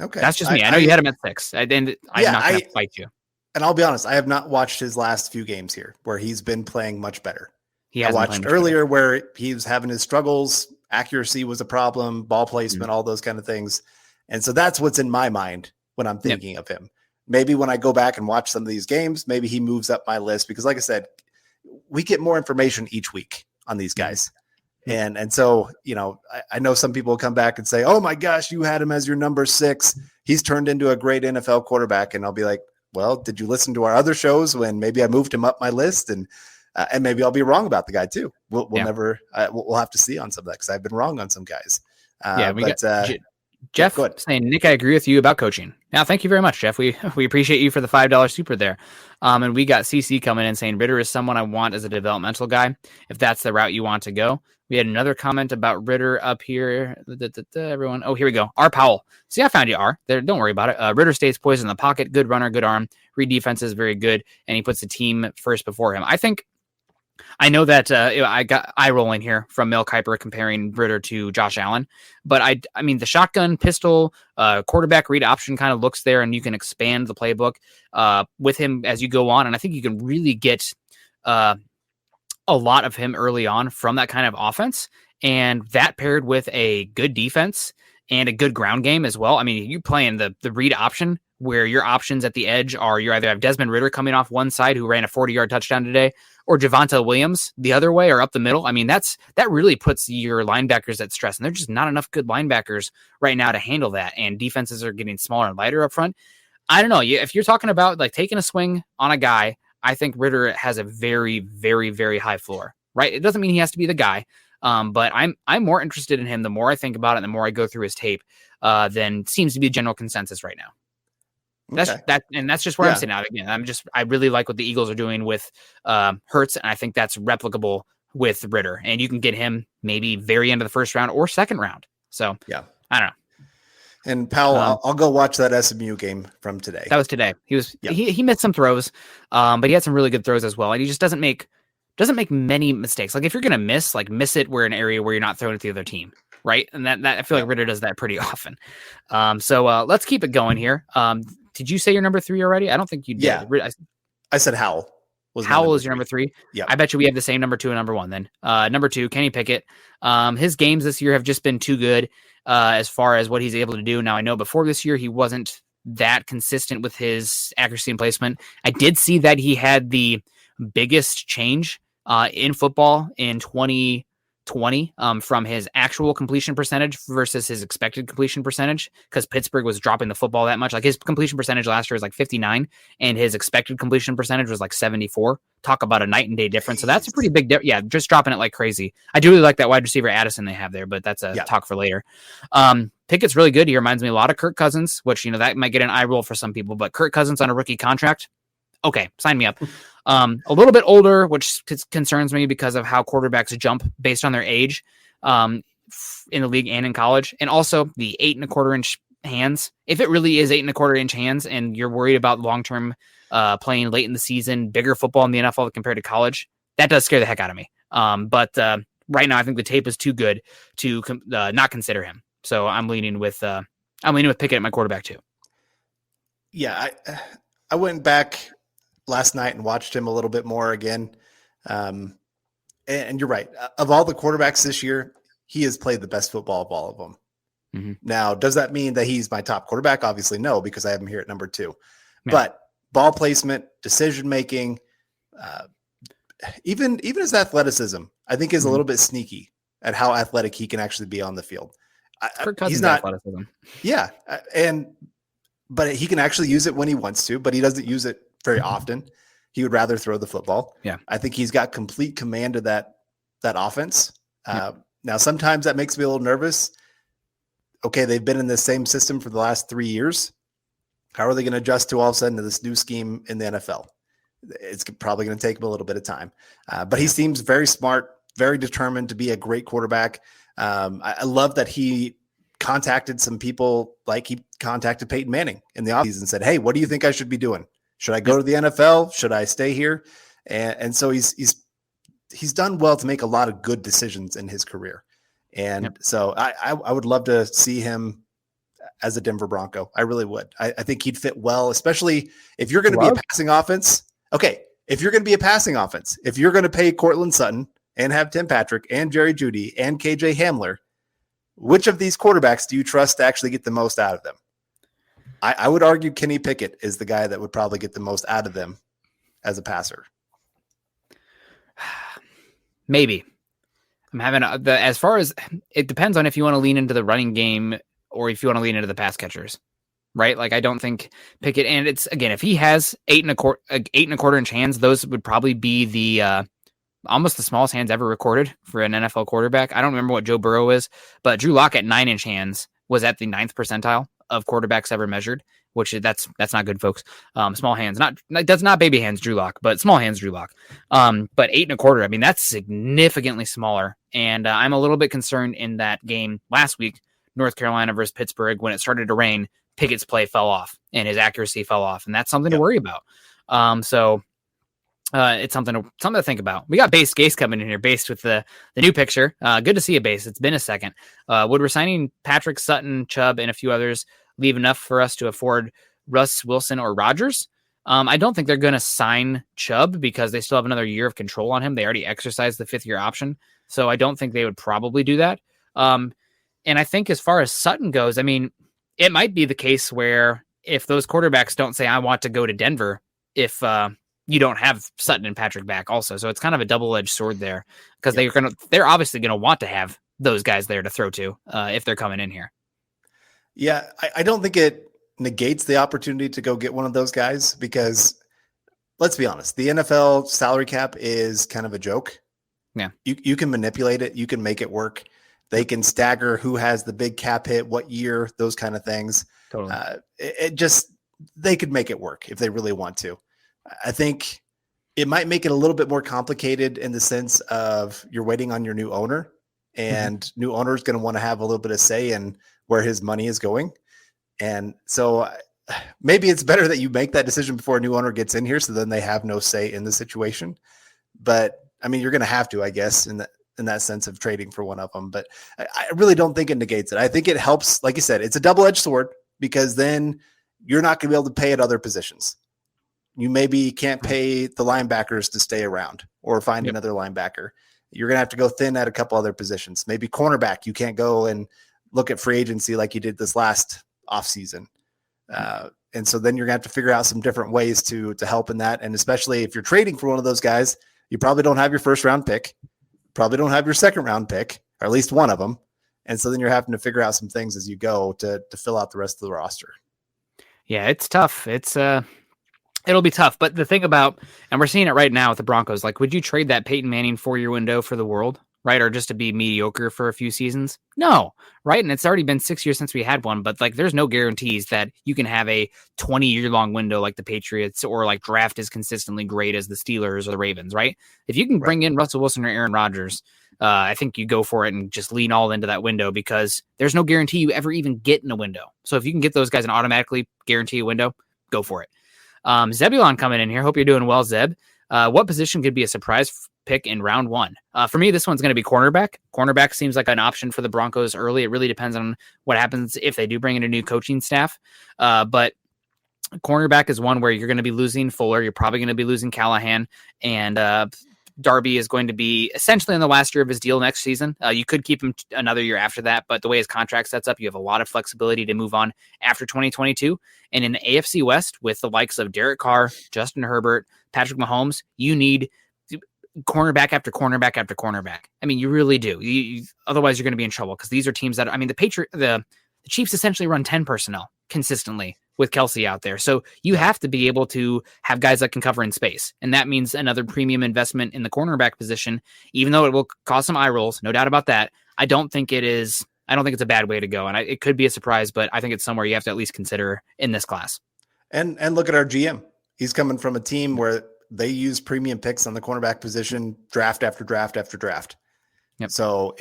Okay. That's just me. I know you had him at 6. I'm not going to fight you. And I'll be honest, I have not watched his last few games here where he's been playing much better. I watched earlier where he was having his struggles. Accuracy was a problem, ball placement, all those kind of things. And so that's what's in my mind when I'm thinking of him. Maybe when I go back and watch some of these games, maybe he moves up my list because like I said, we get more information each week on these guys. And so, I know some people will come back and say, oh my gosh, you had him as your number 6. He's turned into a great NFL quarterback. And I'll be like, well, did you listen to our other shows when maybe I moved him up my list? And maybe I'll be wrong about the guy too. We'll have to see on some of that because I've been wrong on some guys. Jeff saying, Nick, I agree with you about coaching. Now, thank you very much, Jeff. We appreciate you for the $5 super there. And we got CC coming in saying Ritter is someone I want as a developmental guy, if that's the route you want to go. We had another comment about Ritter up here. Everyone. Oh, here we go. R. Powell. See, I found you, R. There, don't worry about it. Ritter stays poised in the pocket. Good runner, good arm. Read defense is very good. And he puts the team first before him. I know that I got eye rolling here from Mel Kiper comparing Ritter to Josh Allen, but I mean the shotgun pistol quarterback read option kind of looks there, and you can expand the playbook with him as you go on, and I think you can really get a lot of him early on from that kind of offense, and that paired with a good defense and a good ground game as well. I mean, you playing the read option where your options at the edge are you either have Desmond Ritter coming off one side who ran a 40-yard touchdown today, or Javonte Williams the other way or up the middle. I mean, that really puts your linebackers at stress, and there's just not enough good linebackers right now to handle that, and defenses are getting smaller and lighter up front. I don't know. If you're talking about like taking a swing on a guy, I think Ritter has a very, very, very high floor, right? It doesn't mean he has to be the guy, but I'm more interested in him the more I think about it, the more I go through his tape, than seems to be the general consensus right now. That's just where I'm sitting out again. I really like what the Eagles are doing with Hurts, and I think that's replicable with Ritter. And you can get him maybe very end of the first round or second round. So I don't know. And Powell, I'll go watch that SMU game from today. That was today. He missed some throws, but he had some really good throws as well. And he just doesn't make many mistakes. Like if you're gonna miss it where an area where you're not throwing at the other team, right? And that I feel like Ritter does that pretty often. So let's keep it going here. Did you say your number 3 already? I don't think you did. Yeah. I said Howell. Howell is your number 3? Yeah. I bet you we have the same number 2 and number 1 then. Number 2, Kenny Pickett. His games this year have just been too good as far as what he's able to do. Now, I know before this year, he wasn't that consistent with his accuracy and placement. I did see that he had the biggest change in football in 2020 from his actual completion percentage versus his expected completion percentage, because Pittsburgh was dropping the football that much. Like his completion percentage last year was like 59 and his expected completion percentage was like 74. Talk about a night and day difference. So that's a pretty big just dropping it like crazy. I do really like that wide receiver Addison they have there, but that's a talk for later. Pickett's really good. He reminds me a lot of Kirk Cousins, which that might get an eye roll for some people, but Kirk Cousins on a rookie contract, okay, sign me up. A little bit older, which concerns me because of how quarterbacks jump based on their age in the league and in college. And also the 8.25 inch hands. If it really is 8.25 inch hands and you're worried about long-term playing late in the season, bigger football in the NFL compared to college, that does scare the heck out of me. But right now I think the tape is too good to not consider him. So I'm leaning with Pickett at my quarterback too. Yeah, I went back last night and watched him a little bit more again. And you're right. Of all the quarterbacks this year, he has played the best football of all of them. Mm-hmm. Now, does that mean that he's my top quarterback? Obviously, no, because I have him here at number 2. Yeah. But ball placement, decision making, even his athleticism, I think is a little bit sneaky at how athletic he can actually be on the field. He's not athleticism. Yeah, but he can actually use it when he wants to, but he doesn't use it very often. He would rather throw the football. Yeah, I think he's got complete command of that offense. Now, sometimes that makes me a little nervous. Okay, they've been in the same system for the last 3 years. How are they going to adjust to all of a sudden to this new scheme in the NFL? It's probably going to take him a little bit of time. But he seems very smart, very determined to be a great quarterback. I love that he contacted some people, like he contacted Peyton Manning in the offseason and said, hey, what do you think I should be doing? Should I go to the NFL? Should I stay here? And so he's done well to make a lot of good decisions in his career. And so I would love to see him as a Denver Bronco. I really would. I think he'd fit well, especially if you're going to be a passing offense. Okay, if you're going to be a passing offense, if you're going to pay Courtland Sutton and have Tim Patrick and Jerry Jeudy and KJ Hamler, which of these quarterbacks do you trust to actually get the most out of them? I would argue Kenny Pickett is the guy that would probably get the most out of them as a passer. Maybe. I'm having as far as it depends on if you want to lean into the running game or if you want to lean into the pass catchers, right? Like I don't think Pickett, and it's again, if he has 8.25 inch hands, those would probably be the almost the smallest hands ever recorded for an NFL quarterback. I don't remember what Joe Burrow is, but Drew Lock at 9-inch hands was at the 9th percentile of quarterbacks ever measured, which that's not good, folks. Small hands, that's not baby hands, Drew Lock, but small hands, Drew Lock. But 8.25, I mean, that's significantly smaller. And I'm a little bit concerned in that game last week, North Carolina versus Pittsburgh, when it started to rain, Pickett's play fell off and his accuracy fell off. And that's something to worry about. So it's something to think about. We got Base Gase coming in here, based with the new picture. Good to see you, Base. It's been a second. Would resigning Patrick, Sutton, Chubb, and a few others leave enough for us to afford Russ Wilson or Rodgers? I don't think they're going to sign Chubb because they still have another year of control on him. They already exercised the 5th-year option. So I don't think they would probably do that. And I think as far as Sutton goes, I mean, it might be the case where if those quarterbacks don't say, I want to go to Denver, if you don't have Sutton and Patrick back also. So it's kind of a double-edged sword there because they're obviously going to want to have those guys there to throw to if they're coming in here. Yeah, I don't think it negates the opportunity to go get one of those guys because, let's be honest, the NFL salary cap is kind of a joke. Yeah. You can manipulate it. You can make it work. They can stagger who has the big cap hit, what year, those kind of things. Totally. They could make it work if they really want to. I think it might make it a little bit more complicated in the sense of you're waiting on your new owner, and new owner is going to want to have a little bit of say in where his money is going. And so maybe it's better that you make that decision before a new owner gets in here, so then they have no say in the situation. But I mean, you're going to have to, I guess, in that sense of trading for one of them. But I really don't think it negates it. I think it helps. Like you said, it's a double-edged sword because then you're not going to be able to pay at other positions. You maybe can't pay the linebackers to stay around or find another linebacker. You're going to have to go thin at a couple other positions. Maybe cornerback, you can't go and look at free agency like you did this last offseason. And so then you're going to have to figure out some different ways to help in that. And especially if you're trading for one of those guys, you probably don't have your 1st-round pick, probably don't have your 2nd-round pick, or at least one of them. And so then you're having to figure out some things as you go to fill out the rest of the roster. Yeah, it's tough. It'll be tough. But the thing about, and we're seeing it right now with the Broncos, like, would you trade that Peyton Manning 4-year window for the world, right? Or just to be mediocre for a few seasons? No, right? And it's already been 6 years since we had one, but like, there's no guarantees that you can have a 20-year-long window like the Patriots or like draft as consistently great as the Steelers or the Ravens, right? If you can bring in Russell Wilson or Aaron Rodgers, I think you go for it and just lean all into that window because there's no guarantee you ever even get in a window. So if you can get those guys and automatically guarantee a window, go for it. Zebulon coming in here. Hope you're doing well, Zeb. What position could be a surprise pick in round one? For me, this one's going to be cornerback. Cornerback seems like an option for the Broncos early. It really depends on what happens if they do bring in a new coaching staff. But cornerback is one where you're going to be losing Fuller. You're probably going to be losing Callahan, and Darby is going to be essentially in the last year of his deal next season. You could keep him another year after that, but the way his contract sets up, you have a lot of flexibility to move on after 2022. And in the AFC West, with the likes of Derek Carr, Justin Herbert, Patrick Mahomes, you need cornerback after cornerback after cornerback. I mean, you really do. Otherwise, you're going to be in trouble because these are teams that, I mean, the Chiefs essentially run 10 personnel consistently with Kelsey out there. So you have to be able to have guys that can cover in space. And that means another premium investment in the cornerback position, even though it will cause some eye rolls, no doubt about that. I don't think it's a bad way to go. And it could be a surprise, but I think it's somewhere you have to at least consider in this class. And look at our GM. He's coming from a team where they use premium picks on the cornerback position, draft after draft after draft. Yep. So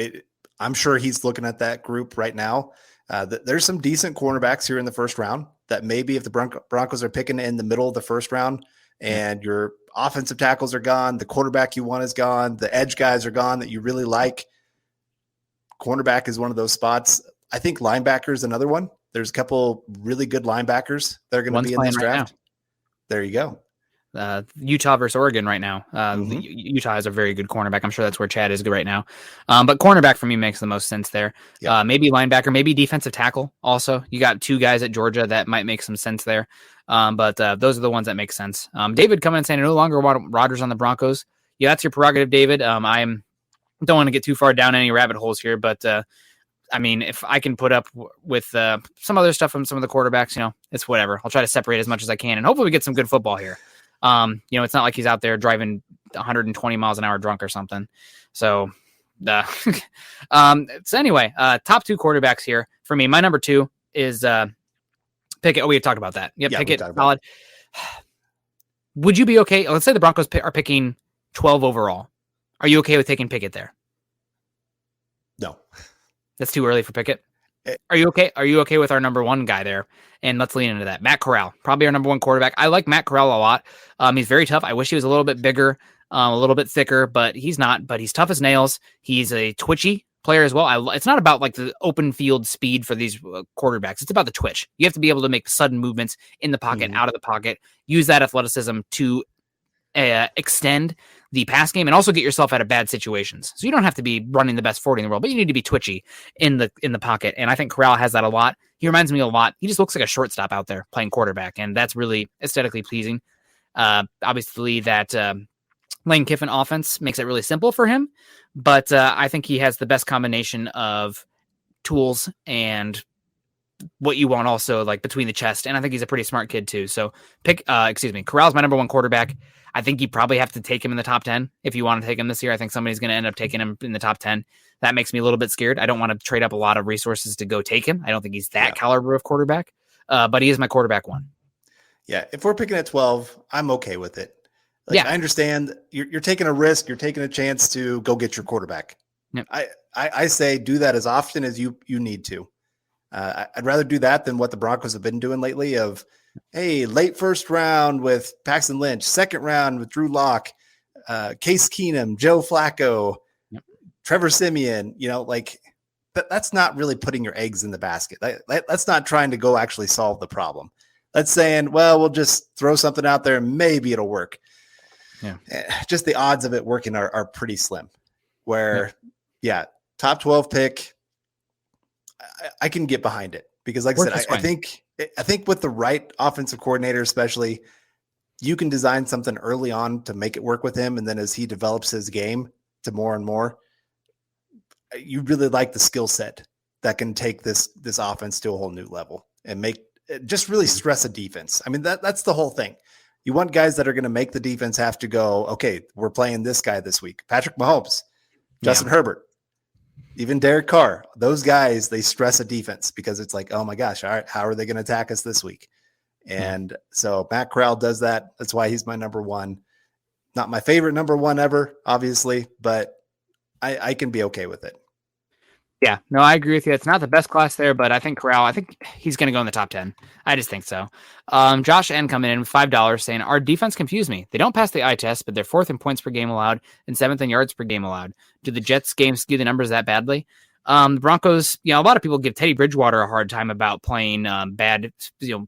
I'm sure he's looking at that group right now. There's some decent cornerbacks here in the first round that maybe if the Broncos are picking in the middle of the first round and your offensive tackles are gone, the quarterback you want is gone, the edge guys are gone that you really like, cornerback is one of those spots. I think linebacker is another one. There's a couple really good linebackers that are going to be in this draft. There you go. Utah versus Oregon right now. Utah has a very good cornerback. I'm sure that's where Chad is right now. But cornerback for me makes the most sense there. Yep. Maybe linebacker, maybe defensive tackle also. You got two guys at Georgia that might make some sense there. But those are the ones that make sense. David coming and saying, no longer want Rodgers on the Broncos. Yeah, that's your prerogative, David. I don't want to get too far down any rabbit holes here, but I mean, if I can put up with some other stuff from some of the quarterbacks, it's whatever. I'll try to separate as much as I can, and hopefully we get some good football here. It's not like he's out there driving 120 miles an hour drunk or something. So, anyway, top two quarterbacks here for me. My number two is Pickett. Oh, we had talked about that. Yep, Pickett, solid. Would you be okay? Let's say the Broncos are picking 12 overall. Are you okay with taking Pickett there? No. That's too early for Pickett. Are you okay? Are you okay with our number one guy there? And let's lean into that. Matt Corral, probably our number one quarterback. I like Matt Corral a lot. He's very tough. I wish he was a little bit bigger, a little bit thicker, but he's not. But he's tough as nails. He's a twitchy player as well. It's not about like the open field speed for these quarterbacks. It's about the twitch. You have to be able to make sudden movements in the pocket, out of the pocket, use that athleticism to extend the pass game and also get yourself out of bad situations. So you don't have to be running the best 40 in the world, but you need to be twitchy in the pocket. And I think Corral has that a lot. He reminds me a lot. He just looks like a shortstop out there playing quarterback, and that's really aesthetically pleasing. Obviously, that Lane Kiffin offense makes it really simple for him, but I think he has the best combination of tools and what you want also, like between the chest. And I think he's a pretty smart kid too. So Corral's my number one quarterback. I think you probably have to take him in the top 10 if you want to take him this year. I think somebody's going to end up taking him in the top 10. That makes me a little bit scared. I don't want to trade up a lot of resources to go take him. I don't think he's that caliber of quarterback, but he is my quarterback one. Yeah, if we're picking at 12, I'm okay with it. I understand you're taking a risk. You're taking a chance to go get your quarterback. Yep. I say do that as often as you need to. I'd rather do that than what the Broncos have been doing lately of, hey, late first round with Paxton Lynch, second round with Drew Lock, Case Keenum, Joe Flacco, Trevor Siemian, that's not really putting your eggs in the basket. That's not trying to go actually solve the problem. That's saying, well, we'll just throw something out there and maybe it'll work. Yeah. Just the odds of it working are pretty slim. Where, top 12 pick, I can get behind it because, like I said, I think with the right offensive coordinator, especially, you can design something early on to make it work with him, and then as he develops his game to more and more, you really like the skill set that can take this offense to a whole new level and just really stress a defense. I mean, that's the whole thing. You want guys that are going to make the defense have to go, okay, we're playing this guy this week. Patrick Mahomes, Justin Herbert, even Derek Carr, those guys, they stress a defense because it's like, oh my gosh, all right, how are they going to attack us this week? And so Matt Corral does that. That's why he's my number one. Not my favorite number one ever, obviously, but I can be okay with it. Yeah, no, I agree with you. It's not the best class there, but I think Corral, I think he's going to go in the top 10. I just think so. Josh N coming in with $5 saying, our defense confused me. They don't pass the eye test, but they're 4th in points per game allowed and 7th in yards per game allowed. Do the Jets games skew the numbers that badly? The Broncos, a lot of people give Teddy Bridgewater a hard time about playing bad,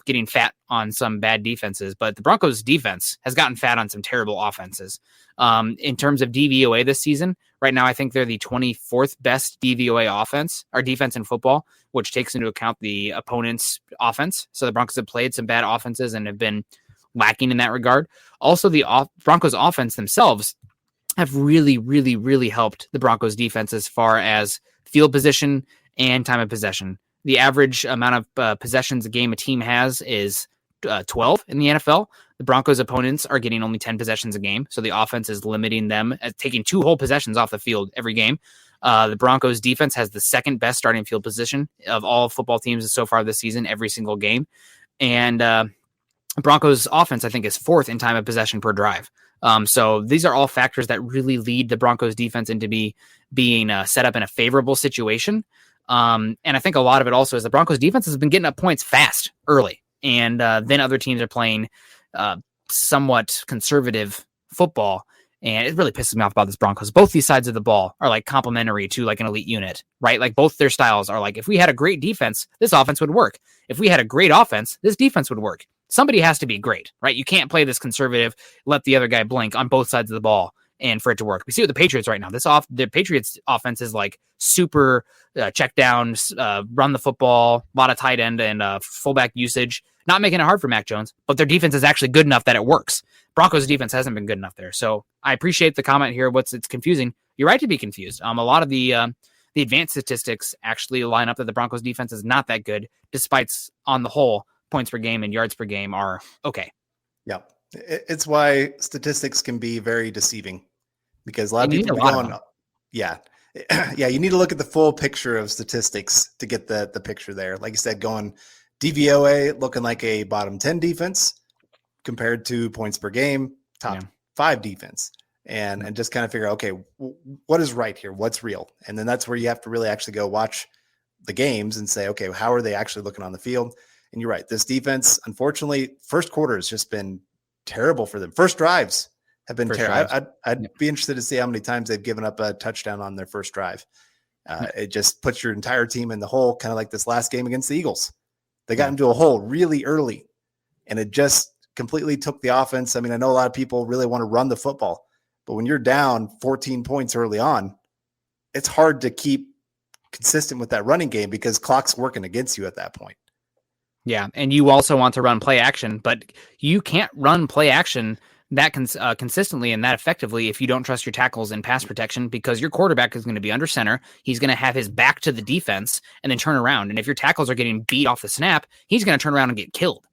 getting fat on some bad defenses, but the Broncos defense has gotten fat on some terrible offenses. In terms of DVOA this season, right now, I think they're the 24th best DVOA offense or defense in football, which takes into account the opponent's offense. So the Broncos have played some bad offenses and have been lacking in that regard. Also, the Broncos offense themselves have really, really, really helped the Broncos defense as far as field position and time of possession. The average amount of possessions a game a team has is 12 in the NFL. The Broncos opponents are getting only 10 possessions a game. So the offense is limiting them at taking 2 whole possessions off the field every game. The Broncos defense has the 2nd best starting field position of all football teams so far this season, every single game. And Broncos offense, I think, is 4th in time of possession per drive. So these are all factors that really lead the Broncos defense into being set up in a favorable situation. And I think a lot of it also is the Broncos defense has been getting up points fast early. And then other teams are playing somewhat conservative football. And it really pisses me off about this Broncos. Both these sides of the ball are like complementary to like an elite unit, right? Like both their styles are like, if we had a great defense, this offense would work. If we had a great offense, this defense would work. Somebody has to be great, right? You can't play this conservative, let the other guy blink on both sides of the ball and for it to work. We see with the Patriots right now. The Patriots offense is like super check downs, run the football, a lot of tight end and fullback usage, not making it hard for Mac Jones, but their defense is actually good enough that it works. Broncos defense hasn't been good enough there. So I appreciate the comment here. It's confusing. You're right to be confused. A lot of the advanced statistics actually line up that the Broncos defense is not that good, despite on the whole points per game and yards per game are okay. Yeah. It's why statistics can be very deceiving because a lot of people going, yeah. Yeah. You need to look at the full picture of statistics to get the picture there. Like you said, going DVOA looking like a bottom 10 defense compared to points per game, top 5 defense. And just kind of figure out, okay, what is right here? What's real? And then that's where you have to really actually go watch the games and say, okay, how are they actually looking on the field? And you're right. This defense, unfortunately, first quarter has just been terrible for them. First drives have been terrible. I'd be interested to see how many times they've given up a touchdown on their first drive. It just puts your entire team in the hole, kind of like this last game against the Eagles. They got into a hole really early, and it just completely took the offense. I mean, I know a lot of people really want to run the football, but when you're down 14 points early on, it's hard to keep consistent with that running game because clock's working against you at that point. Yeah, and you also want to run play action, but you can't run play action that consistently and that effectively if you don't trust your tackles in pass protection because your quarterback is going to be under center. He's going to have his back to the defense and then turn around. And if your tackles are getting beat off the snap, he's going to turn around and get killed.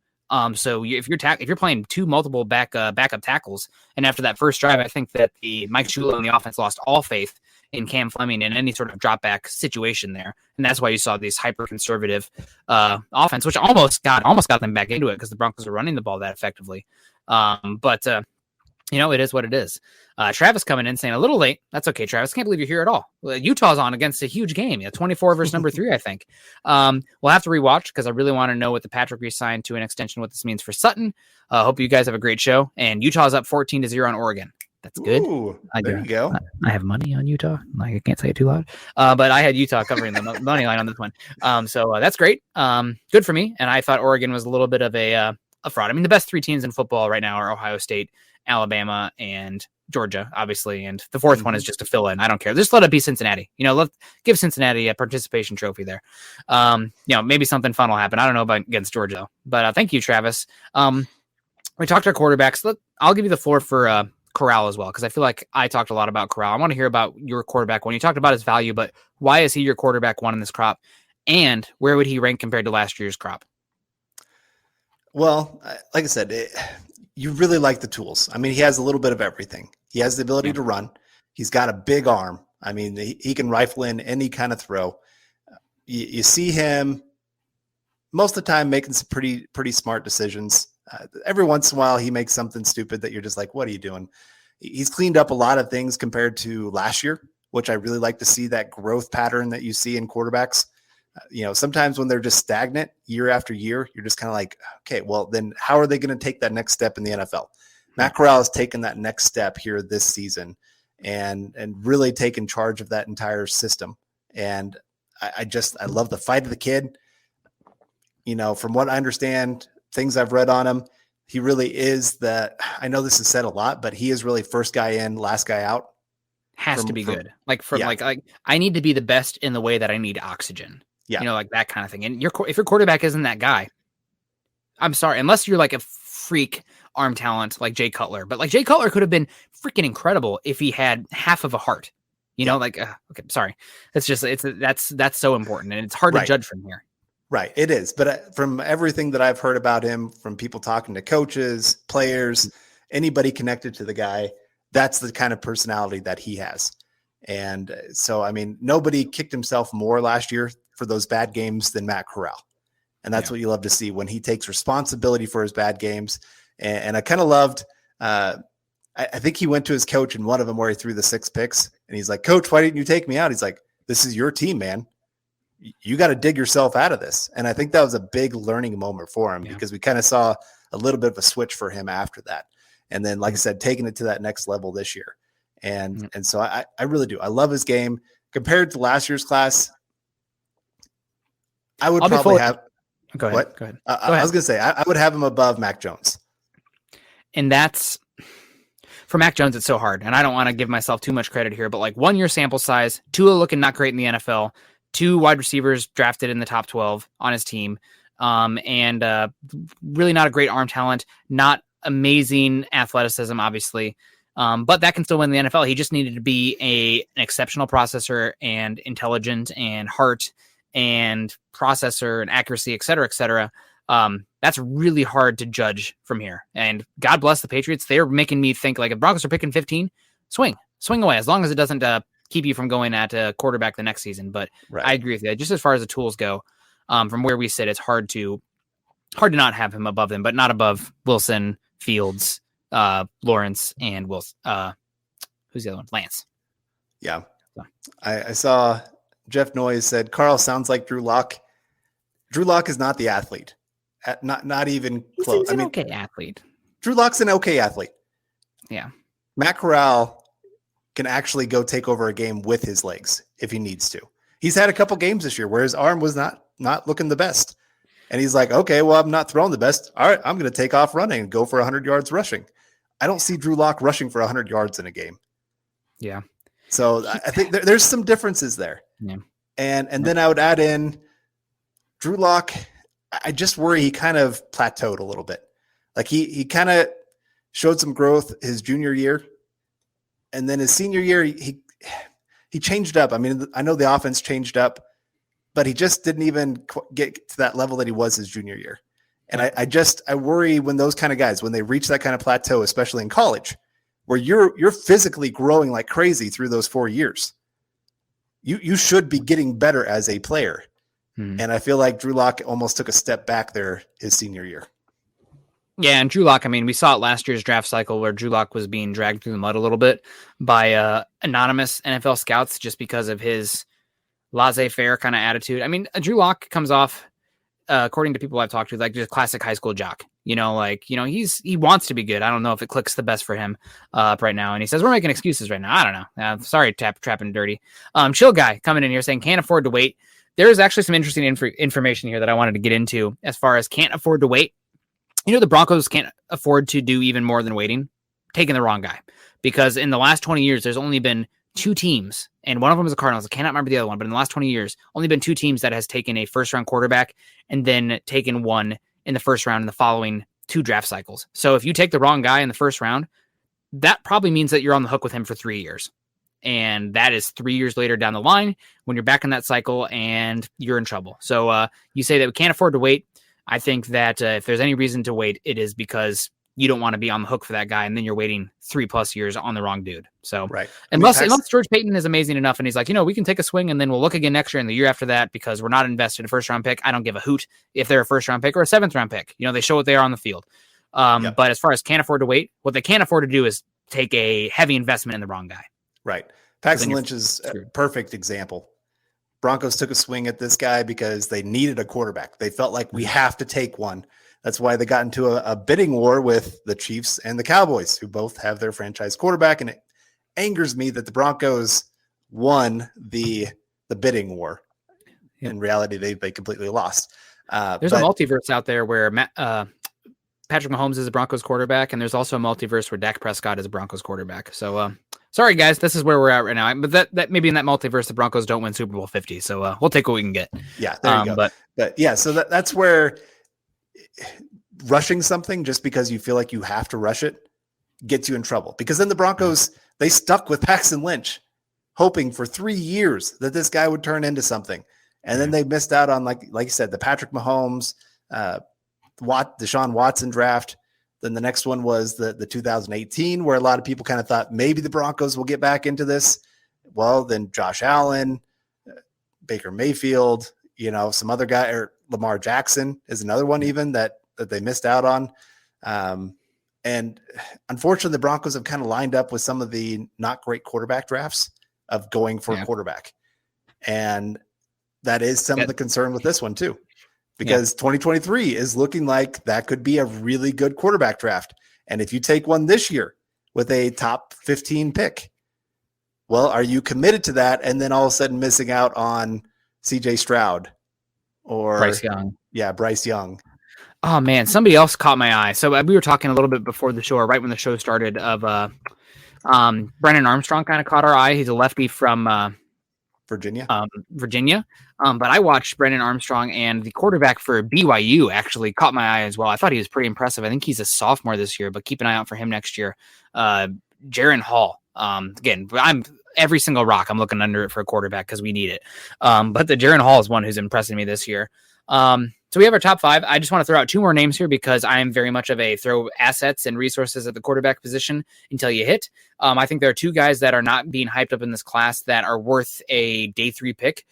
So if you're playing 2 multiple backup tackles, and after that first drive, I think that the Mike Shula and the offense lost all faith in Cam Fleming in any sort of drop back situation there, and that's why you saw these hyper conservative offense, which almost got them back into it because the Broncos are running the ball that effectively. But it is what it is. Travis coming in saying a little late. That's okay, Travis. Can't believe you're here at all. Utah's on against a huge game. 24 versus number 3, I think. We'll have to rewatch because I really want to know what the Patrick re-signed to an extension, what this means for Sutton. Hope you guys have a great show. And Utah's up 14-0 on Oregon. That's good. Ooh, there you go. I have money on Utah. Like, I can't say it too loud. But I had Utah covering the money line on this one. So that's great. Good for me. And I thought Oregon was a little bit of a fraud. I mean, the best 3 teams in football right now are Ohio State, Alabama, and Georgia, obviously. And the 4th one is just a fill in. I don't care. Just let it be Cincinnati. Give Cincinnati a participation trophy there. Maybe something fun will happen. I don't know about against Georgia, but thank you, Travis. We talked to our quarterbacks. I'll give you the floor for Corral as well, because I feel like I talked a lot about Corral. I want to hear about your quarterback one. You talked about his value, but why is he your quarterback one in this crop? And where would he rank compared to last year's crop? Well, like I said, you really like the tools. I mean, he has a little bit of everything. He has the ability to run. He's got a big arm. I mean, he can rifle in any kind of throw. You see him most of the time making some pretty smart decisions. Every once in a while, he makes something stupid that you're just like, what are you doing? He's cleaned up a lot of things compared to last year which I really like to see, that growth pattern that you see in quarterbacks. Sometimes when they're just stagnant year after year, you're just kind of like, okay, well, then how are they going to take that next step in the NFL? Matt Corral has taken that next step here this season and really taken charge of that entire system. And I love the fight of the kid. From what I understand, things I've read on him, he really is I know this is said a lot, but he is really first guy in, last guy out. Has to be good. Like I need to be the best in the way that I need oxygen. Yeah. Like that kind of thing. And if your quarterback isn't that guy, I'm sorry, unless you're like a freak arm talent like Jay Cutler. But like Jay Cutler could have been freaking incredible if he had half of a heart. Okay, sorry. That's so important, and it's hard to judge from here. Right, it is. But from everything that I've heard about him, from people talking to coaches, players, anybody connected to the guy, that's the kind of personality that he has. And so, I mean, nobody kicked himself more last year for those bad games than Matt Corral. And that's what you love to see, when he takes responsibility for his bad games. And I kind of loved, I think he went to his coach in one of them where he threw the 6 picks, and he's like, "Coach, why didn't you take me out?" He's like, "This is your team, man. You got to dig yourself out of this." And I think that was a big learning moment for him, because we kind of saw a little bit of a switch for him after that. And then, like I said, taking it to that next level this year. And so I really do. I love his game. Compared to last year's class, I would probably have. Go ahead. What? Go ahead. I was going to say, I would have him above Mac Jones. And that's, for Mac Jones, it's so hard. And I don't want to give myself too much credit here, but like 1 year sample size, Tua looking not great in the NFL, 2 wide receivers drafted in the top 12 on his team, and really not a great arm talent, not amazing athleticism, obviously. But that can still win the NFL. He just needed to be an exceptional processor and intelligent and heart and processor and accuracy, et cetera, et cetera. That's really hard to judge from here. And God bless the Patriots. They're making me think, like, if Broncos are picking 15, swing away, as long as it doesn't keep you from going at a quarterback the next season. But I agree with you. Just as far as the tools go, from where we sit, it's hard to not have him above them, but not above Wilson, Fields, Lawrence, and Wilson. Who's the other one? Lance. Yeah. I saw Jeff Noyes said, "Carl sounds like Drew Lock." Drew Lock is not the athlete. Not even close. He's an okay athlete. Drew Lock's an okay athlete. Yeah. Matt Corral can actually go take over a game with his legs if he needs to. He's had a couple games this year where his arm was not looking the best. And he's like, okay, well, I'm not throwing the best. All right, I'm going to take off running and go for 100 yards rushing. I don't see Drew Lock rushing for 100 yards in a game. Yeah. So I think there's some differences there. Yeah. And then I would add in Drew Lock. I just worry he kind of plateaued a little bit. Like he kind of showed some growth his junior year. And then his senior year, he changed up. I mean, I know the offense changed up, but he just didn't even get to that level that he was his junior year. And I worry when those kind of guys, when they reach that kind of plateau, especially in college, where you're physically growing like crazy through those 4 years, you should be getting better as a player. And I feel like Drew Lock almost took a step back there his senior year. Yeah, and Drew Lock, I mean, we saw it last year's draft cycle where Drew Lock was being dragged through the mud a little bit by anonymous NFL scouts just because of his laissez-faire kind of attitude. I mean, Drew Lock comes off, according to people I've talked to, like just classic high school jock. He wants to be good. I don't know if it clicks the best for him right now. And he says, we're making excuses right now. I don't know. Sorry, trapping dirty. Chill guy coming in here saying can't afford to wait. There is actually some interesting information here that I wanted to get into as far as can't afford to wait. The Broncos can't afford to do even more than waiting, taking the wrong guy. Because in the last 20 years, there's only been 2 teams, and one of them is the Cardinals. I cannot remember the other one, but in the last 20 years, only been 2 teams that has taken a first-round quarterback and then taken one in the first round in the following 2 draft cycles. So if you take the wrong guy in the first round, that probably means that you're on the hook with him for 3 years. And that is 3 years later down the line when you're back in that cycle and you're in trouble. So you say that we can't afford to wait. I think that if there's any reason to wait, it is because you don't want to be on the hook for that guy, and then you're waiting 3+ years on the wrong dude. So unless George Payton is amazing enough and he's like, we can take a swing and then we'll look again next year and the year after that because we're not invested in a first-round pick. I don't give a hoot if they're a first-round pick or a 7th-round pick. They show what they are on the field. But as far as can't afford to wait, what they can't afford to do is take a heavy investment in the wrong guy. Right. Paxton Lynch is a perfect example. Broncos took a swing at this guy because they needed a quarterback. They felt like we have to take one. That's why they got into a bidding war with the Chiefs and the Cowboys, who both have their franchise quarterback. And it angers me that the Broncos won the bidding war. In reality, they completely lost. There's a multiverse out there where Patrick Mahomes is a Broncos quarterback, and there's also a multiverse where Dak Prescott is a Broncos quarterback. So, sorry guys, this is where we're at right now. But that maybe in that multiverse, the Broncos don't win Super Bowl 50. So we'll take what we can get. Yeah, there you go. But yeah, so that's where rushing something just because you feel like you have to rush it gets you in trouble. Because then the Broncos, they stuck with Paxton Lynch, hoping for 3 years that this guy would turn into something. And then they missed out on, like you said, the Patrick Mahomes, Deshaun Watson draft. Then the next one was the 2018, where a lot of people kind of thought maybe the Broncos will get back into this. Well, then Josh Allen, Baker Mayfield, some other guy, or Lamar Jackson is another one even that they missed out on. And unfortunately, the Broncos have kind of lined up with some of the not great quarterback drafts of going for a quarterback. And that is some of the concern with this one too. Because 2023 is looking like that could be a really good quarterback draft. And if you take one this year with a top 15 pick, well, are you committed to that? And then all of a sudden missing out on CJ Stroud or Bryce Young. Yeah, Bryce Young. Oh man, somebody else caught my eye. So we were talking a little bit before the show, or right when the show started, of Brennan Armstrong kind of caught our eye. He's a lefty from Virginia. But I watched Brennan Armstrong, and the quarterback for BYU actually caught my eye as well. I thought he was pretty impressive. I think he's a sophomore this year, but keep an eye out for him next year. Jaren Hall. Again, I'm every single rock. I'm looking under it for a quarterback because we need it. But the Jaren Hall is one who's impressing me this year. So we have our top 5. I just want to throw out 2 more names here because I'm very much of a throw assets and resources at the quarterback position until you hit. I think there are 2 guys that are not being hyped up in this class that are worth a day 3 pick,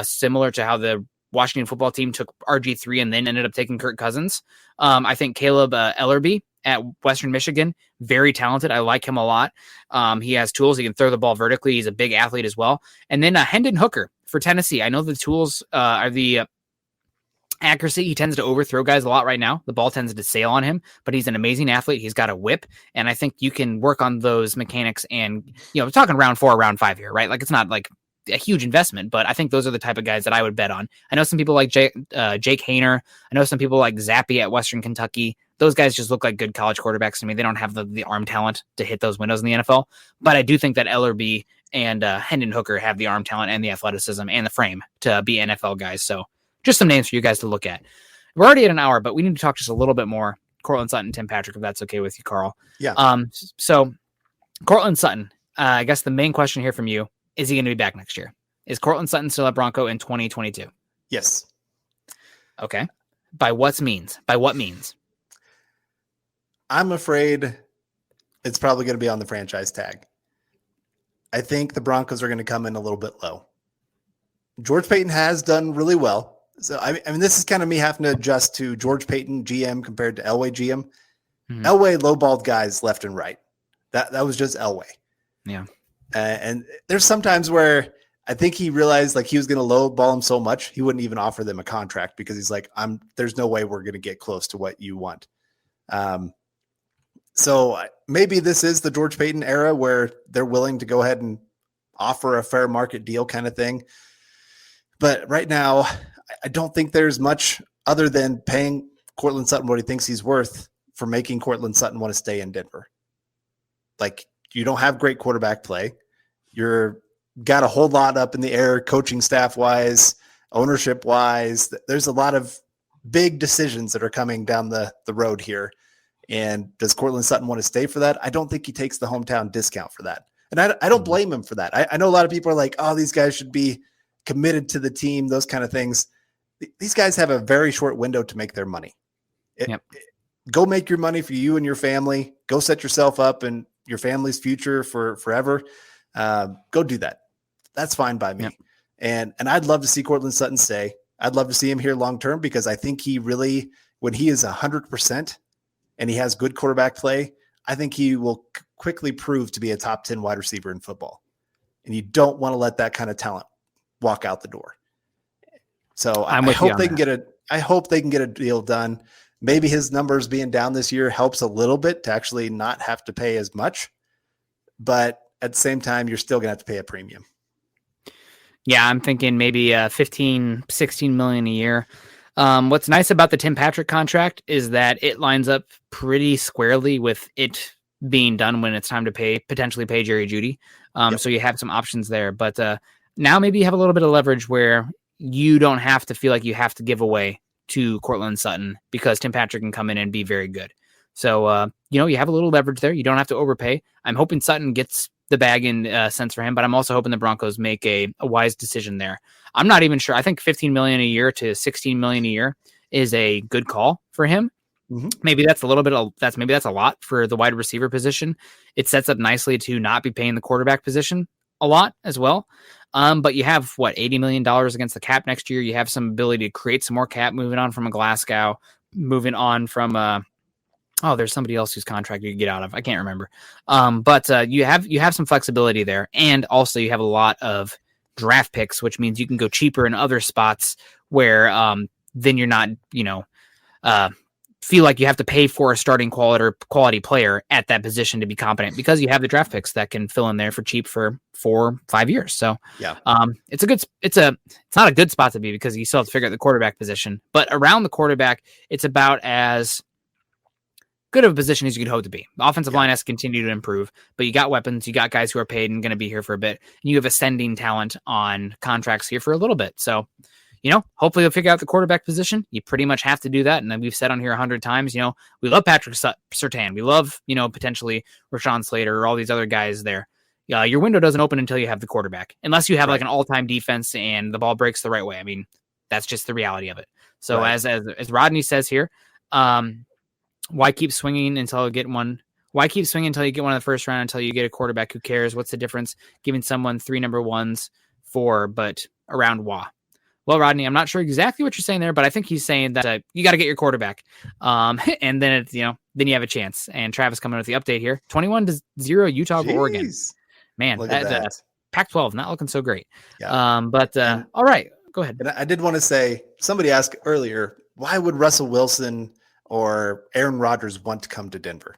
similar to how the Washington football team took RG3 and then ended up taking Kirk Cousins. I think Caleb Ellerbe at Western Michigan, very talented. I like him a lot. He has tools. He can throw the ball vertically. He's a big athlete as well. And then Hendon Hooker for Tennessee. I know the tools are the accuracy. He tends to overthrow guys a lot right now. The ball tends to sail on him, but he's an amazing athlete. He's got a whip, and I think you can work on those mechanics. And we're talking round 4, round 5 here, right? Like it's not like a huge investment, but I think those are the type of guys that I would bet on. I know some people like Jake Haener. I know some people like Zappy at Western Kentucky. Those guys just look like good college quarterbacks to me. They don't have the arm talent to hit those windows in the NFL, but I do think that Ellerbe and Hendon Hooker have the arm talent and the athleticism and the frame to be NFL guys. So just some names for you guys to look at. We're already at an hour, but we need to talk just a little bit more. Courtland Sutton, Tim Patrick, if that's okay with you, Carl. Yeah. So Courtland Sutton, I guess the main question here from you, is he going to be back next year? Is Courtland Sutton still at Bronco in 2022? Yes. Okay. By what means? I'm afraid it's probably going to be on the franchise tag. I think the Broncos are going to come in a little bit low. George Paton has done really well. So, I mean, this is kind of me having to adjust to George Paton GM compared to Elway GM. Mm-hmm. Elway lowballed guys left and right. That was just Elway. Yeah. And there's sometimes where I think he realized like he was going to lowball him so much, he wouldn't even offer them a contract because he's like, there's no way we're going to get close to what you want. So maybe this is the George Paton era where they're willing to go ahead and offer a fair market deal kind of thing. But right now, I don't think there's much other than paying Courtland Sutton what he thinks he's worth for making Courtland Sutton want to stay in Denver. Like, you don't have great quarterback play. You're got a whole lot up in the air, coaching staff wise, ownership wise. There's a lot of big decisions that are coming down the road here. And does Courtland Sutton want to stay for that? I don't think he takes the hometown discount for that. And I don't blame him for that. I know a lot of people are like, oh, these guys should be committed to the team, those kind of things. These guys have a very short window to make their money. Go make your money for you and your family. Go set yourself up and your family's future for forever. Go do that. That's fine by me. Yep. And I'd love to see Courtland Sutton stay. I'd love to see him here long-term because I think he really, when he is 100% and he has good quarterback play, I think he will quickly prove to be a top 10 wide receiver in football. and you don't want to let that kind of talent walk out the door. So I hope they can get a deal done. Maybe his numbers being down this year helps a little bit to actually not have to pay as much, but at the same time, you're still going to have to pay a premium. Yeah, I'm thinking maybe 15, 16 million a year. What's nice about the Tim Patrick contract is that it lines up pretty squarely with it being done when it's time to potentially pay Jerry Jeudy. So you have some options there, but now maybe you have a little bit of leverage where you don't have to feel like you have to give away to Courtland Sutton because Tim Patrick can come in and be very good. So, you have a little leverage there. You don't have to overpay. I'm hoping Sutton gets the bag in sense for him, but I'm also hoping the Broncos make a wise decision there. I'm not even sure. I think 15 million a year to 16 million a year is a good call for him. Mm-hmm. Maybe that's a little bit that's a lot for the wide receiver position. It sets up nicely to not be paying the quarterback position a lot as well. But you have $80 million against the cap next year. You have some ability to create some more cap moving on from a Glasgow, moving on from there's somebody else whose contract you can get out of. I can't remember. But you have some flexibility there. And also you have a lot of draft picks, which means you can go cheaper in other spots where then you're not, feel like you have to pay for a starting quality player at that position to be competent because you have the draft picks that can fill in there for cheap for 4-5 years. So yeah, it's not a good spot to be because you still have to figure out the quarterback position, but around the quarterback, it's about as good of a position as you could hope to be. The offensive line has to continue to improve, but you got weapons, you got guys who are paid and going to be here for a bit, and you have ascending talent on contracts here for a little bit. So, hopefully they'll figure out the quarterback position. You pretty much have to do that. And then we've said on here 100 times, we love Patrick Surtain. We love, potentially Rashawn Slater or all these other guys there. Your window doesn't open until you have the quarterback, unless you have like an all-time defense and the ball breaks the right way. I mean, that's just the reality of it. So as Rodney says here, why keep swinging until you get one? Why keep swinging until you get one in the first round until you get a quarterback? Who cares? What's the difference? Giving someone 3 number ones but around wah. Well, Rodney, I'm not sure exactly what you're saying there, but I think he's saying that you got to get your quarterback. And then it's, then you have a chance. And Travis coming with the update here. 21-0 Utah over Oregon. Man, that. Pac-12 not looking so great. Yeah. All right, go ahead. And I did want to say, somebody asked earlier, why would Russell Wilson or Aaron Rodgers want to come to Denver?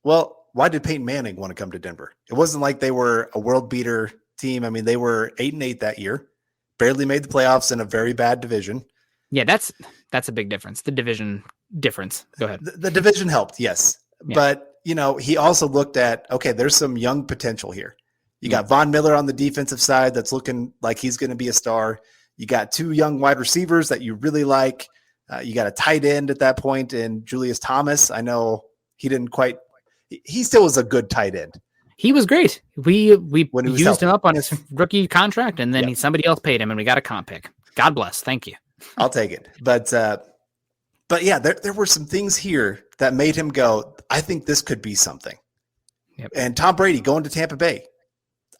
Well, why did Peyton Manning want to come to Denver? It wasn't like they were a world beater team. I mean, they were 8-8 that year. Barely made the playoffs in a very bad division. Yeah, that's a big difference. The division difference. Go ahead. The division helped, yes. Yeah. But, he also looked at, okay, there's some young potential here. You got Von Miller on the defensive side that's looking like he's going to be a star. You got 2 young wide receivers that you really like. You got a tight end at that point in Julius Thomas. I know he still was a good tight end. He was great. We used him up on his rookie contract, and then somebody else paid him, and we got a comp pick. God bless. Thank you. I'll take it. But yeah, there were some things here that made him go, I think this could be something. Yep. And Tom Brady going to Tampa Bay.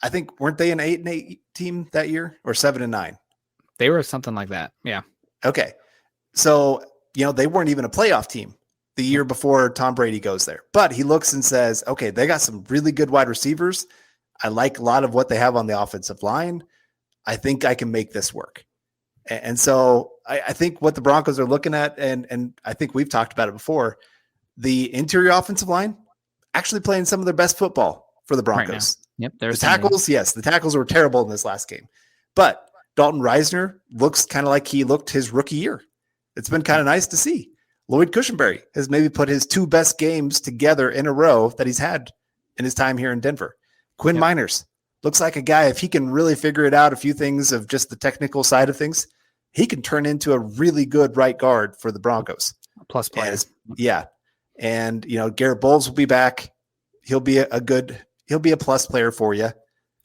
I think, weren't they an 8-8 team that year or 7-9? They were something like that. Yeah. Okay. So, they weren't even a playoff team the year before Tom Brady goes there. But he looks and says, okay, they got some really good wide receivers. I like a lot of what they have on the offensive line. I think I can make this work. And so I think what the Broncos are looking at, and I think we've talked about it before, the interior offensive line actually playing some of their best football for the Broncos. Right. Yep. The tackles, yes, the tackles were terrible in this last game. But Dalton Reisner looks kind of like he looked his rookie year. It's been kind of nice to see. Lloyd Cushenberry has maybe put his 2 best games together in a row that he's had in his time here in Denver. Quinn Miners looks like a guy, if he can really figure it out, a few things of just the technical side of things, he can turn into a really good right guard for the Broncos. Plus player. And Garrett Bowles will be back. He'll be a plus player for you.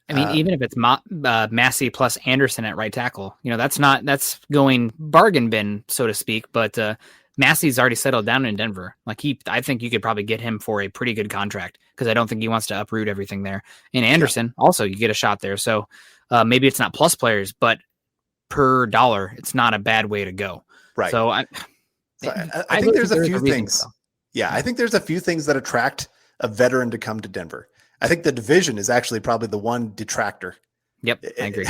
I mean, even if it's Massey plus Anderson at right tackle, that's going bargain bin, so to speak, but Massey's already settled down in Denver. I think you could probably get him for a pretty good contract because I don't think he wants to uproot everything there. And Anderson, also, you get a shot there. So maybe it's not plus players, but per dollar, it's not a bad way to go. Right. So I think there's a few things. Yeah, I think there's a few things that attract a veteran to come to Denver. I think the division is actually probably the one detractor. Yep, I agree.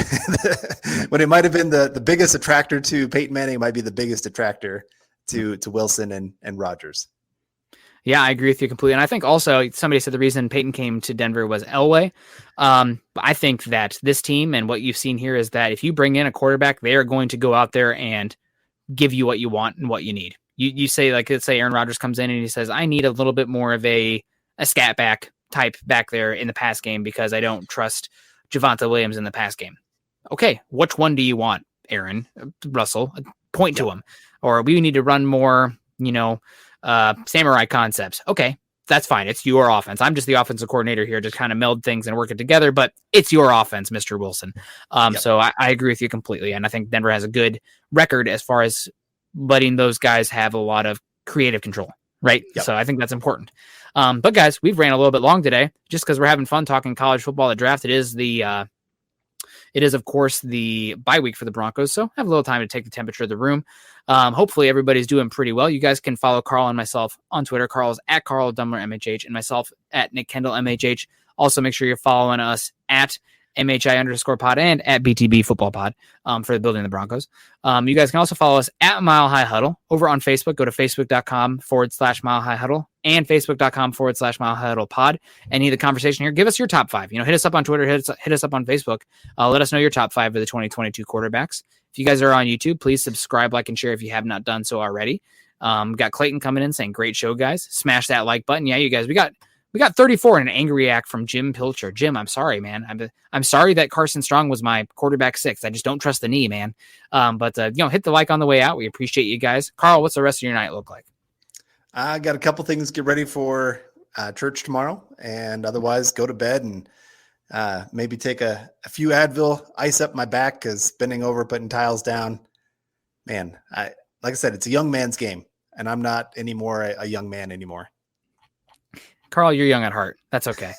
When it might have been the biggest attractor to Peyton Manning, it might be the biggest attractor to Wilson and Rodgers. Yeah, I agree with you completely. And I think also somebody said the reason Peyton came to Denver was Elway. But I think that this team and what you've seen here is that if you bring in a quarterback, they are going to go out there and give you what you want and what you need. You say, like, let's say Aaron Rodgers comes in and he says, I need a little bit more of a scat back type back there in the pass game because I don't trust Javonte Williams in the pass game. Okay, which one do you want, Aaron? Russell, point to him. Or we need to run more, samurai concepts. Okay, that's fine. It's your offense. I'm just the offensive coordinator here to kind of meld things and work it together, but it's your offense, Mr. Wilson. So I agree with you completely. And I think Denver has a good record as far as letting those guys have a lot of creative control, right? Yep. So I think that's important. But guys, we've ran a little bit long today just because we're having fun talking college football. The draft, it is, of course, the bye week for the Broncos, so have a little time to take the temperature of the room. Hopefully, everybody's doing pretty well. You guys can follow Carl and myself on Twitter. Carl is at Carl Dumler MHH, and myself at Nick Kendall MHH. Also, make sure you're following us at MHI_pod and at BTB Football Pod for the Building the Broncos. You guys can also follow us at Mile High Huddle over on Facebook. Go to facebook.com/Mile High Huddle and facebook.com/Mile High Huddle Pod. Any of the conversation here, give us your top 5. Hit us up on Twitter, hit us up on Facebook. Let us know your top 5 of the 2022 quarterbacks. If you guys are on YouTube, please subscribe, like, and share if you have not done so already. Got Clayton coming in saying, great show, guys. Smash that like button. Yeah, you guys, we got 34 in an angry react from Jim Pilcher. Jim, I'm sorry, man. I'm sorry that Carson Strong was my quarterback 6. I just don't trust the knee, man. But hit the like on the way out. We appreciate you guys. Carl, what's the rest of your night look like? I got a couple things to get ready for church tomorrow, and otherwise go to bed and maybe take a few Advil, ice up my back because bending over, putting tiles down. Man, like I said, it's a young man's game, and I'm not anymore a young man anymore. Carl, you're young at heart. That's okay.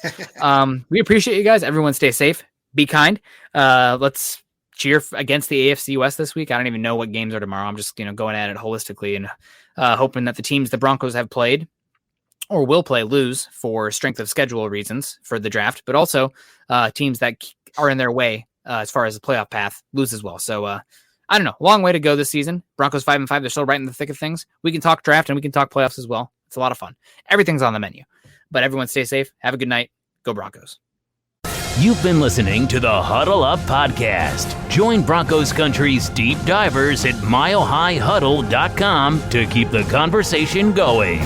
We appreciate you guys. Everyone stay safe. Be kind. Let's cheer against the AFC West this week. I don't even know what games are tomorrow. I'm just going at it holistically and hoping that the teams the Broncos have played or will play lose for strength of schedule reasons for the draft, but also teams that are in their way as far as the playoff path lose as well. So I don't know. Long way to go this season. Broncos 5-5. They're still right in the thick of things. We can talk draft and we can talk playoffs as well. It's a lot of fun. Everything's on the menu. But everyone stay safe. Have a good night. Go Broncos. You've been listening to the Huddle Up Podcast. Join Broncos Country's deep divers at milehighhuddle.com to keep the conversation going.